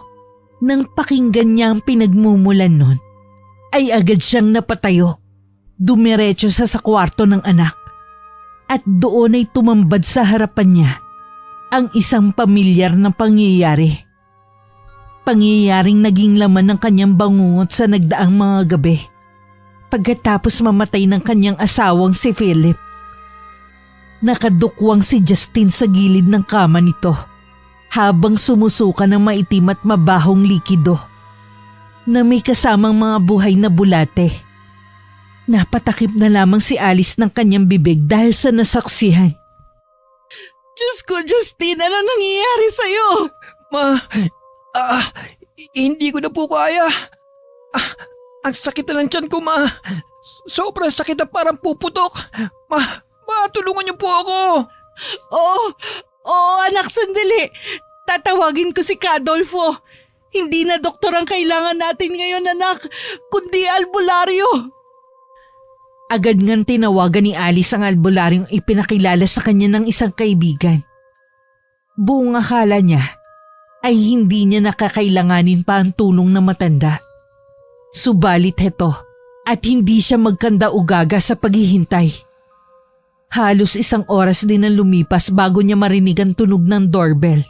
Nang pakinggan niya ang pinagmumulan nun, ay agad siyang napatayo. Dumiretso sa kwarto ng anak at doon ay tumambad sa harapan niya ang isang pamilyar na pangyayari. Pangyayaring naging laman ng kanyang bangungot sa nagdaang mga gabi pagkatapos mamatay ng kanyang asawang si Philip. Nakadukwang si Justin sa gilid ng kama nito habang sumusuka ng maitim at mabahong likido na may kasamang mga buhay na bulate. Napatakip na lamang si Alice ng kanyang bibig dahil sa nasaksihan. Diyos ko, Justin, ano nangyayari sa'yo? Ma, hindi ko na po kaya. Ang sakit na ng tiyan ko, Ma. Sobrang sakit na parang puputok. Ma, tulungan niyo po ako. Oo anak, sandali. Tatawagin ko si Cadolfo. Hindi na doktor ang kailangan natin ngayon, anak, kundi albularyo. Agad ngang tinawagan ni Alice ang albularyong ipinakilala sa kanya ng isang kaibigan. Buong akala niya ay hindi niya nakakailanganin pa ang tulong ng matanda. Subalit heto at hindi siya magkanda-ugaga sa paghihintay. Halos 1 oras din ang lumipas bago niya marinig ang tunog ng doorbell.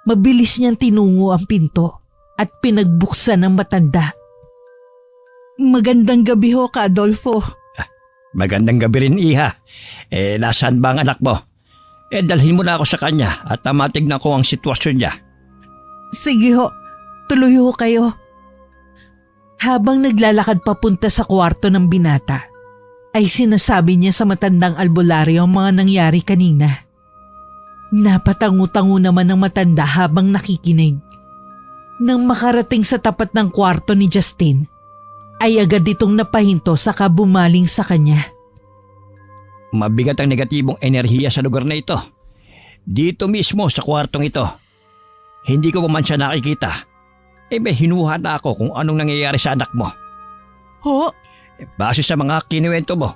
Mabilis niyang tinungo ang pinto at pinagbuksan ng matanda. Magandang gabi ho, Cadolfo. Magandang gabi rin, Iha. Nasaan ba ang anak mo? Dalhin mo na ako sa kanya at matignan ko ang sitwasyon niya. Sige ho, tuloy ho kayo. Habang naglalakad papunta sa kwarto ng binata, ay sinasabi niya sa matandang albularyo ang mga nangyari kanina. Napatangu-tangu naman ang matanda habang nakikinig. Nang makarating sa tapat ng kwarto ni Justin, ay agad itong napahinto saka bumaling sa kanya. Mabigat ang negatibong enerhiya sa lugar na ito. Dito mismo sa kwartong ito. Hindi ko pa man siya nakikita. May hinuha na ako kung anong nangyayari sa anak mo. Ho? Base sa mga kinuwento mo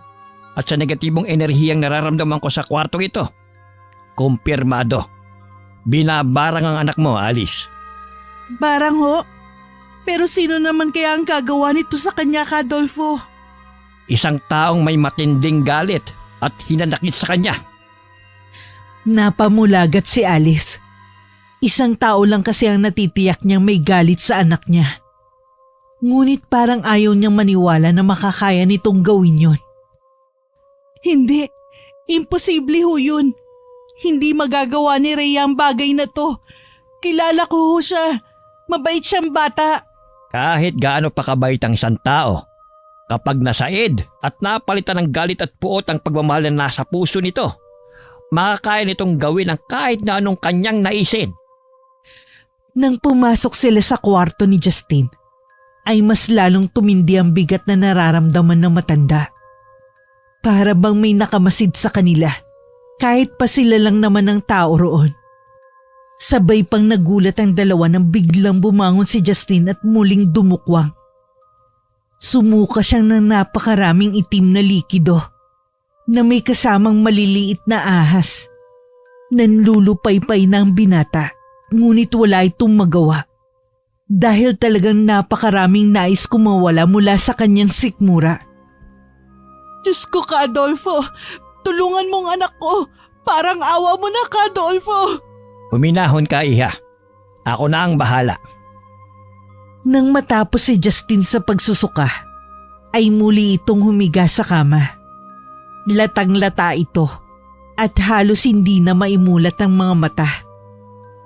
at sa negatibong enerhiyang nararamdaman ko sa kwartong ito, kumpirmado. Binabarang ang anak mo, Alice. Barang ho? Pero sino naman kaya ang gagawa nito sa kanya, Cadolfo? Isang taong may matinding galit at hinanakit sa kanya. Napamulagat si Alice. Isang tao lang kasi ang natitiyak niyang may galit sa anak niya. Ngunit parang ayaw niyang maniwala na makakaya nitong gawin yun. Hindi. Imposible ho yun. Hindi magagawa ni Rhea ang bagay na to. Kilala ko ho siya. Mabait siyang bata. Kahit gaano pa kabait ang isang tao, kapag nasaid at napalitan ng galit at puot ang pagmamahal na nasa puso nito, makakaya nitong gawin ang kahit na anong kanyang naisin. Nang pumasok sila sa kwarto ni Justin, ay mas lalong tumindi ang bigat na nararamdaman ng matanda. Para bang may nakamasid sa kanila, Kahit pa sila lang naman ang tao roon. Sabay pang nagulat ang dalawa nang biglang bumangon si Justin at muling dumukwang. Sumuka siyang ng napakaraming itim na likido na may kasamang maliliit na ahas. Nanlulupaypay na ang binata, ngunit wala itong magawa. Dahil talagang napakaraming nais kumawala mula sa kanyang sikmura. Diyos ko, Adolfo, tulungan mong anak ko. Parang awa mo na, Adolfo. Huminahon ka, Iha. Ako na ang bahala. Nang matapos si Justin sa pagsusuka, ay muli itong humiga sa kama. Latang-lata ito at halos hindi na maimulat ang mga mata.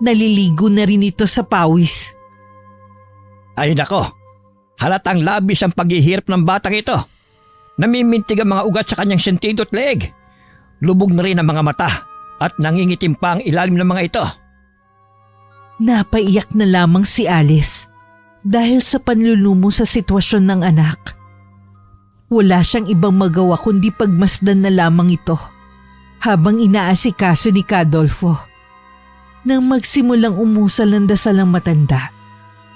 Naliligo na rin ito sa pawis. Ay nako, halatang labis ang paghihirap ng batang ito. Namimintig ang mga ugat sa kanyang sentido at leeg. Lubog na rin ang mga mata at nangingitim pa ang ilalim ng mga ito. Napaiyak na lamang si Alice dahil sa panlulumo sa sitwasyon ng anak. Wala siyang ibang magawa kundi pagmasdan na lamang ito habang inaasikaso ni Adolfo. Nang magsimulang umusal ang dasal ang matanda,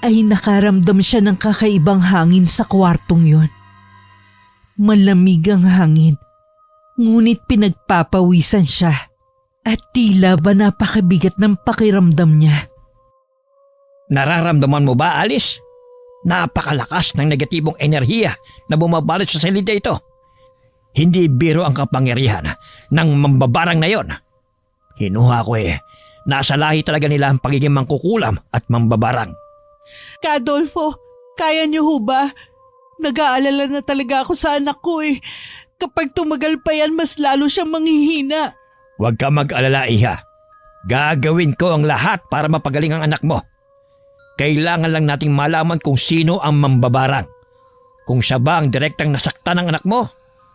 ay nakaramdam siya ng kakaibang hangin sa kwartong yon. Malamig ang hangin, ngunit pinagpapawisan siya at tila ba napakabigat ng pakiramdam niya. Nararamdaman mo ba, Alice? Napakalakas ng negatibong enerhiya na bumabalot sa salida ito. Hindi biro ang kapangyarihan ng mambabarang na yon. Hinuha ko nasa lahi talaga nila ang pagiging mangkukulam at mambabarang. Adolfo, kaya niyo ho ba? Nag-aalala na talaga ako sa anak ko eh. Kapag tumagal pa yan, mas lalo siyang manghihina. Huwag ka mag-alala, Iha. Gagawin ko ang lahat para mapagaling ang anak mo. Kailangan lang nating malaman kung sino ang mambabarang. Kung siya ba ang direktang nasaktan ng anak mo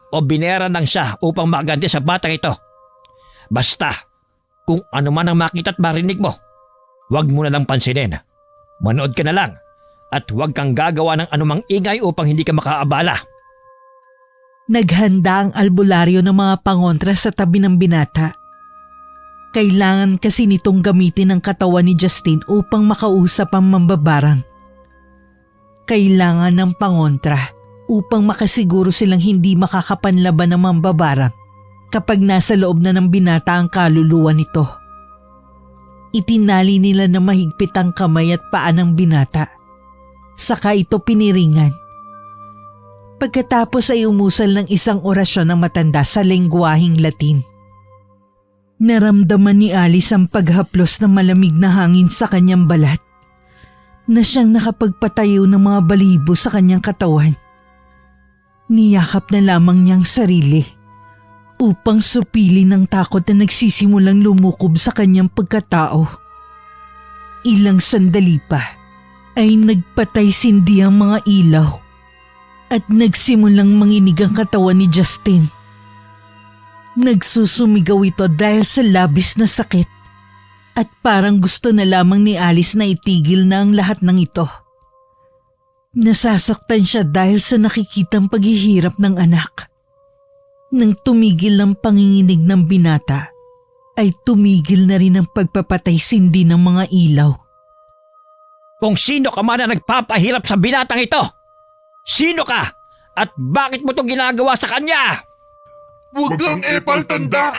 o binera lang siya upang maganti sa batang ito. Basta, kung ano man ang makita at marinig mo, huwag mo na lang pansinin. Manood ka na lang at huwag kang gagawa ng anumang ingay upang hindi ka makaabala. Naghanda ang albularyo ng mga pangontra sa tabi ng binata. Kailangan kasi nitong gamitin ang katawan ni Justin upang makausap ang mambabarang. Kailangan ng pangontra upang makasiguro silang hindi makakapanlaban ng mambabarang kapag nasa loob na ng binata ang kaluluwa nito. Itinali nila na mahigpit ang kamay at paa ng binata. Saka ito piniringan. Pagkatapos ay umusal ng isang orasyon ng matanda sa lengguwaheng Latin. Naramdaman ni Alice ang paghaplos ng malamig na hangin sa kanyang balat na siyang nakapagpatayo ng mga balibo sa kanyang katawan. Niyakap na lamang niyang sarili upang supilin ng takot na nagsisimulang lumukob sa kanyang pagkatao. Ilang sandali pa ay nagpatay sindi ang mga ilaw at nagsimulang manginig ang katawan ni Justin. Nagsusumigaw ito dahil sa labis na sakit at parang gusto na lamang ni Alice na itigil na ang lahat ng ito. Nasasaktan siya dahil sa nakikitang paghihirap ng anak. Nang tumigil ang panginginig ng binata, ay tumigil na rin ang pagpapatay sindi ng mga ilaw. Kung sino ka man na nagpapahirap sa binatang ito, sino ka at bakit mo itong ginagawa sa kanya? Huwag kang epal, tanda.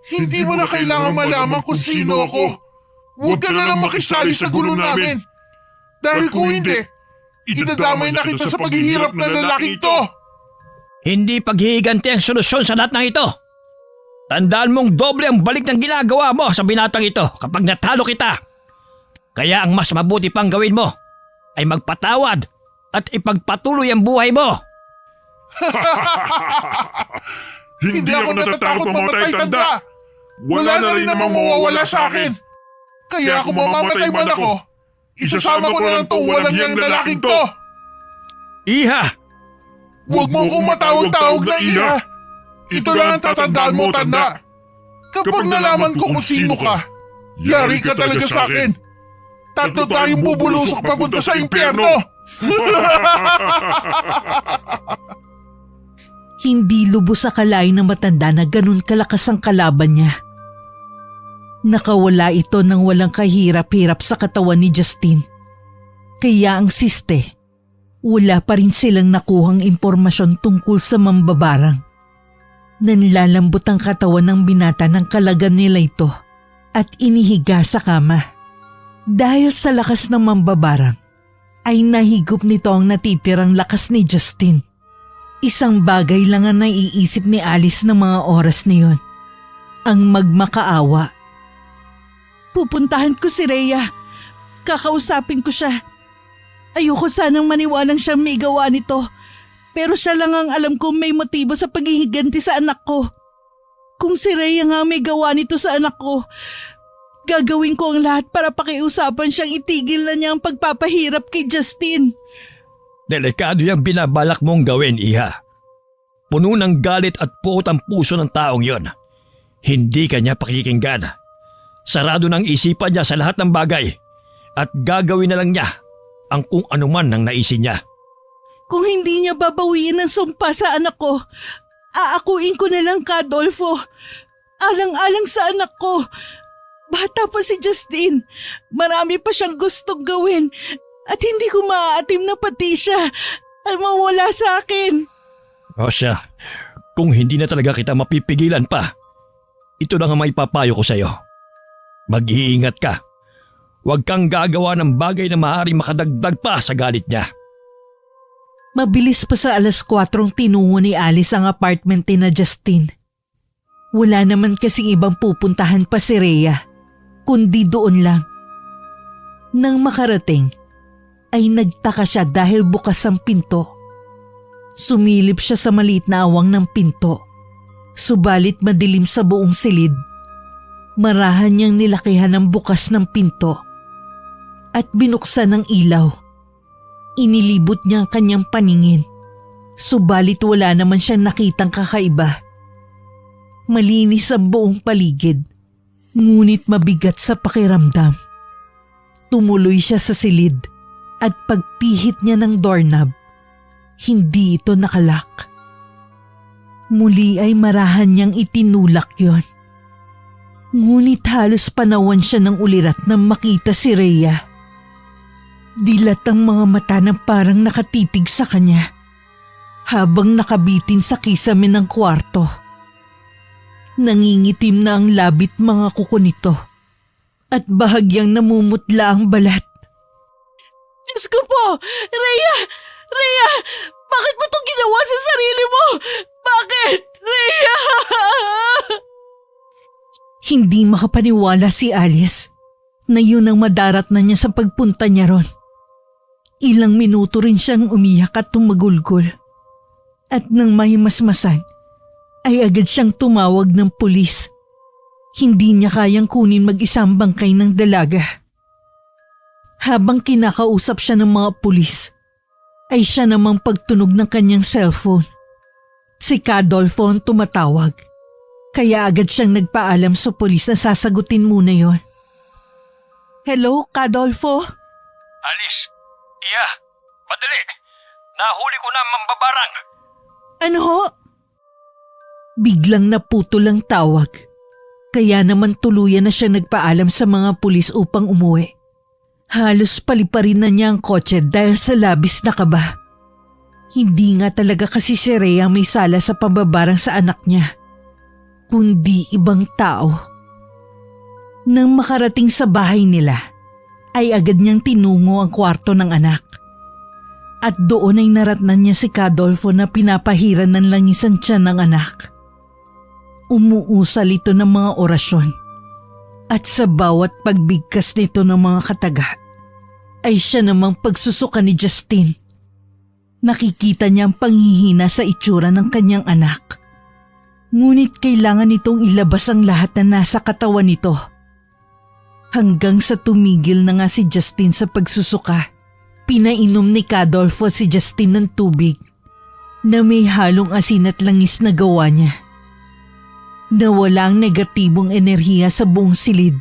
Hindi mo na kailangan malaman kung sino ako. Huwag ka na lang makisali sa gulo namin. Dahil kung hindi, idadamay na kita sa paghihirap ng lalaking to. Hindi paghihiganti ang solusyon sa lahat ng ito. Tandaan mong doble ang balik ng ginagawa mo sa binatang ito kapag natalo kita. Kaya ang mas mabuti pang gawin mo ay magpatawad at ipagpatuloy ang buhay mo. Hindi ako natatakot mamatay, tanda. Wala na rin namang mawawala sa akin. Kaya kung mamamatay man ako, isasama ko na lang tong walang yang lalaking to. Iha! Huwag mo akong matawag-tawag na Iha. Ito lang ang tatandaan mo, tanda. Kapag nalaman ko kung sino ka, yari ka talaga sa akin. Tatlo tayong bubulusok papunta sa impyerno. Hindi lubos akalain ng matanda na ganun kalakas ang kalaban niya. Nakawala ito ng walang kahirap-hirap sa katawan ni Justine. Kaya ang siste, wala pa rin silang nakuhang impormasyon tungkol sa mambabarang. Nanlalambot ang katawan ng binata ng kalagan nila ito at inihiga sa kama. Dahil sa lakas ng mambabarang, ay nahigop nito ang natitirang lakas ni Justine. Isang bagay lang ang naiisip ni Alice ng mga oras na yun, ang magmakaawa. Pupuntahan ko si Rhea. Kakausapin ko siya. Ayoko sanang maniwalang siyang may gawa nito. Pero siya lang ang alam kong may motibo sa paghihiganti sa anak ko. Kung si Rhea nga may gawa nito sa anak ko, gagawin ko ang lahat para pakiusapan siyang itigil na niya ang pagpapahirap kay Justine. Delikado yung binabalak mong gawin, Iha. Puno ng galit at puot ang puso ng taong yon. Hindi ka niya pakikinggan. Sarado ng isipan niya sa lahat ng bagay at gagawin na lang niya ang kung anuman ang naisin niya. Kung hindi niya babawiin ang sumpa sa anak ko, aakuin ko na lang Adolfo. Alang-alang sa anak ko. Bata pa si Justine. Marami pa siyang gustong gawin at hindi ko maaatim na pati siya ay mawala sa akin. O siya, kung hindi na talaga kita mapipigilan pa, ito na nga may papayo ko sa'yo. Mag-iingat ka. Huwag kang gagawa ng bagay na maaaring makadagdag pa sa galit niya. Mabilis pa sa 4:00 tinungo ni Alice ang apartment ni Justine. Wala naman kasing ibang pupuntahan pa si Rhea, kundi doon lang. Nang makarating, ay nagtaka siya dahil bukas ang pinto. Sumilip siya sa maliit na awang ng pinto, subalit madilim sa buong silid. Marahan niyang nilakihan ang bukas ng pinto at binuksan ang ilaw. Inilibot niya ang kanyang paningin, subalit wala naman siyang nakitang kakaiba. Malinis ang buong paligid, ngunit mabigat sa pakiramdam. Tumuloy siya sa silid at pagpihit niya ng doorknob, hindi ito nakalak. Muli ay marahan niyang itinulak yon. Ngunit halos panawan siya ng ulirat nang makita si Rhea. Dilat ang mga mata na parang nakatitig sa kanya habang nakabitin sa kisame ng kwarto. Nangingitim na ang labit mga kuko nito at bahagyang namumutla ang balat. Diyos ko po! Rhea! Rhea! Bakit mo itong ginawa sa sarili mo? Bakit? Rhea! Hindi makapaniwala si Alice na yun ang madarat na niya sa pagpunta niya ron. Ilang minuto rin siyang umiyak at tumagulgol. At nang mahimasmasan, ay agad siyang tumawag ng pulis. Hindi niya kayang kunin mag-isang bangkay ng dalaga. Habang kinakausap siya ng mga pulis, ay siya namang pagtunog ng kanyang cellphone. Si Adolfo ang tumatawag. Kaya agad siyang nagpaalam sa pulis na sasagutin muna yon. Hello, Adolfo? Alice, Iha, madali. Nahuli ko na ang mambabarang. Ano ho? Biglang naputol ang tawag. Kaya naman tuluyan na siya nagpaalam sa mga pulis upang umuwi. Halos paliparin na niya ang kotse dahil sa labis na kaba. Hindi nga talaga kasi si Rhea may sala sa pambabarang sa anak niya, kundi ibang tao. Nang makarating sa bahay nila, ay agad niyang tinungo ang kwarto ng anak. At doon ay naratnan niya si Adolfo na pinapahiran ng langis ang tiyan ng anak. Umuusal ito ng mga orasyon. At sa bawat pagbigkas nito ng mga kataga, ay siya namang pagsusuka ni Justine. Nakikita niya ang panghihina sa itsura ng kanyang anak. Ngunit kailangan nitong ilabas ang lahat na nasa katawan nito. Hanggang sa tumigil na nga si Justine sa pagsusuka, pinainom ni Adolfo si Justine ng tubig na may halong asin at langis na gawa niya. Nawala ang negatibong enerhiya sa buong silid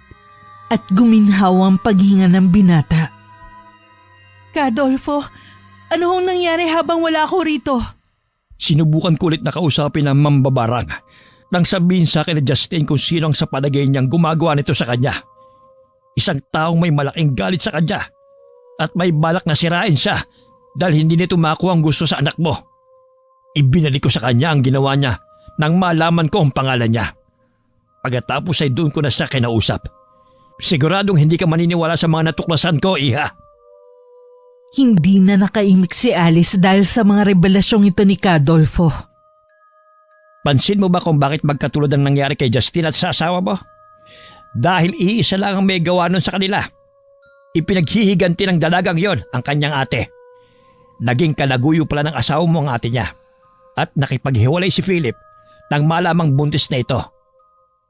at guminhawa ang paghinga ng binata. Adolfo, ano hong nangyari habang wala ako rito? Sinubukan ko ulit na kausapin ang mambabarang. nang sabihin sa akin ni Justin kung sino ang sa palagay niyang gumagawa nito sa kanya. Isang taong may malaking galit sa kanya at may balak na sirain siya dahil hindi nito makuha ang gusto sa anak mo. Ibinalik ko sa kanya ang ginawa niya nang malaman ko ang pangalan niya. Pagkatapos ay doon ko na siya kinausap. Siguradong hindi ka maniniwala sa mga natuklasan ko, Iha. Hindi na nakaimik si Alice dahil sa mga revelasyong ito ni Cadolfo. Pansin mo ba kung bakit magkatulad ang nangyari kay Justin at sa asawa mo? Dahil iisa lang ang may gawa nun sa kanila. Ipinaghihiganti ng dalagang yon ang kanyang ate. Naging kalaguyo pala ng asawa mo ang ate niya. At nakipaghiwalay si Philip nang malamang buntis na ito.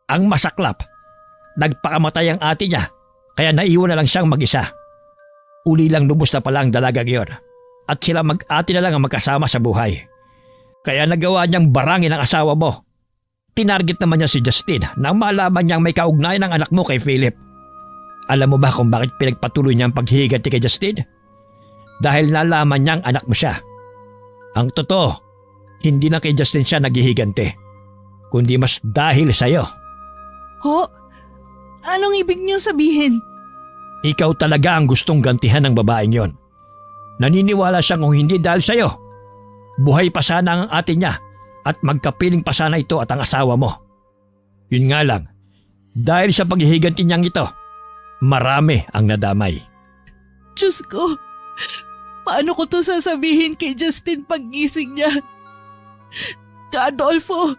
Ang masaklap, nagpakamatay ang ate niya kaya naiwan na lang siyang mag-isa. Uli lang lubos na pala ang dalagang yon at sila mag-ate na lang ang magkasama sa buhay. Kaya nagawa niyang barangin ang asawa mo. Tinarget naman niya si Justin nang malaman niyang may kaugnayan ng anak mo kay Philip. Alam mo ba kung bakit pinagpatuloy niya ang paghihiganti kay Justin? Dahil nalaman niyang anak mo siya. Ang totoo, hindi na kay Justin siya naghihiganti, kundi mas dahil sa'yo. Ho? Anong ibig niyong sabihin? Ikaw talaga ang gustong gantihan ng babaeng yon. Naniniwala siya kung hindi dahil sa'yo. Buhay pa sana ang ate niya at magkapiling pa sana ito at ang asawa mo. Yun nga lang, dahil sa paghihiganti niyang ito, marami ang nadamay. Diyos ko, paano ko to sasabihin kay Justin paggising niya? Adolfo,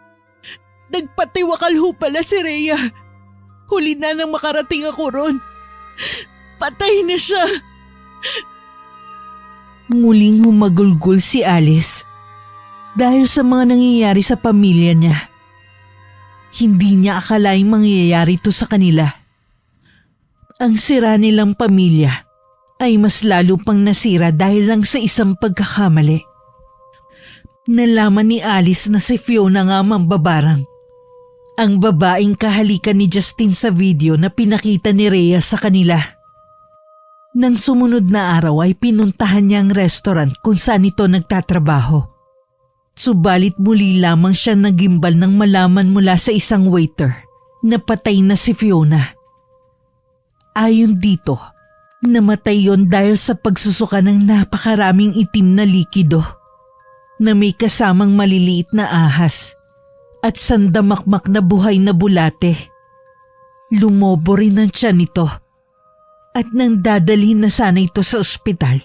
nagpatiwakal ho pala si Rhea. Huli na nang makarating ako ron. Patay na siya. Muling humagulgol si Alice dahil sa mga nangyayari sa pamilya niya. Hindi niya akalaing mangyayari ito sa kanila. Ang sira nilang pamilya ay mas lalo pang nasira dahil lang sa isang pagkakamali. Nalaman ni Alice na si Fiona nga mambabarang. Ang babaeng kahalikan ni Justin sa video na pinakita ni Rhea sa kanila. Nang sumunod na araw ay pinuntahan niya ang restaurant kung saan ito nagtatrabaho. Subalit muli lamang siya nagimbal nang malaman mula sa isang waiter na patay na si Fiona. Ayon dito, namatay yon dahil sa pagsusuka ng napakaraming itim na likido na may kasamang maliliit na ahas at sandamakmak na buhay na bulate. Lumobo rin ang tiyan nito. At nang dadalhin na sana ito sa ospital,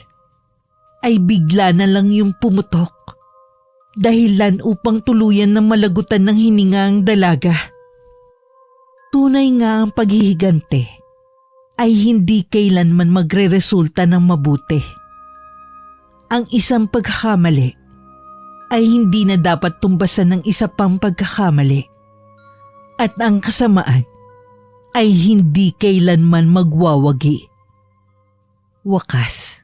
ay bigla na lang yung pumutok. Dahilan upang tuluyan na malagutan ng hininga ang dalaga. Tunay nga ang paghihigante ay hindi kailanman magre-resulta ng mabuti. Ang isang pagkakamali ay hindi na dapat tumbasan ng isa pang pagkakamali. At ang kasamaan ay hindi kailanman magwawagi. Wakas.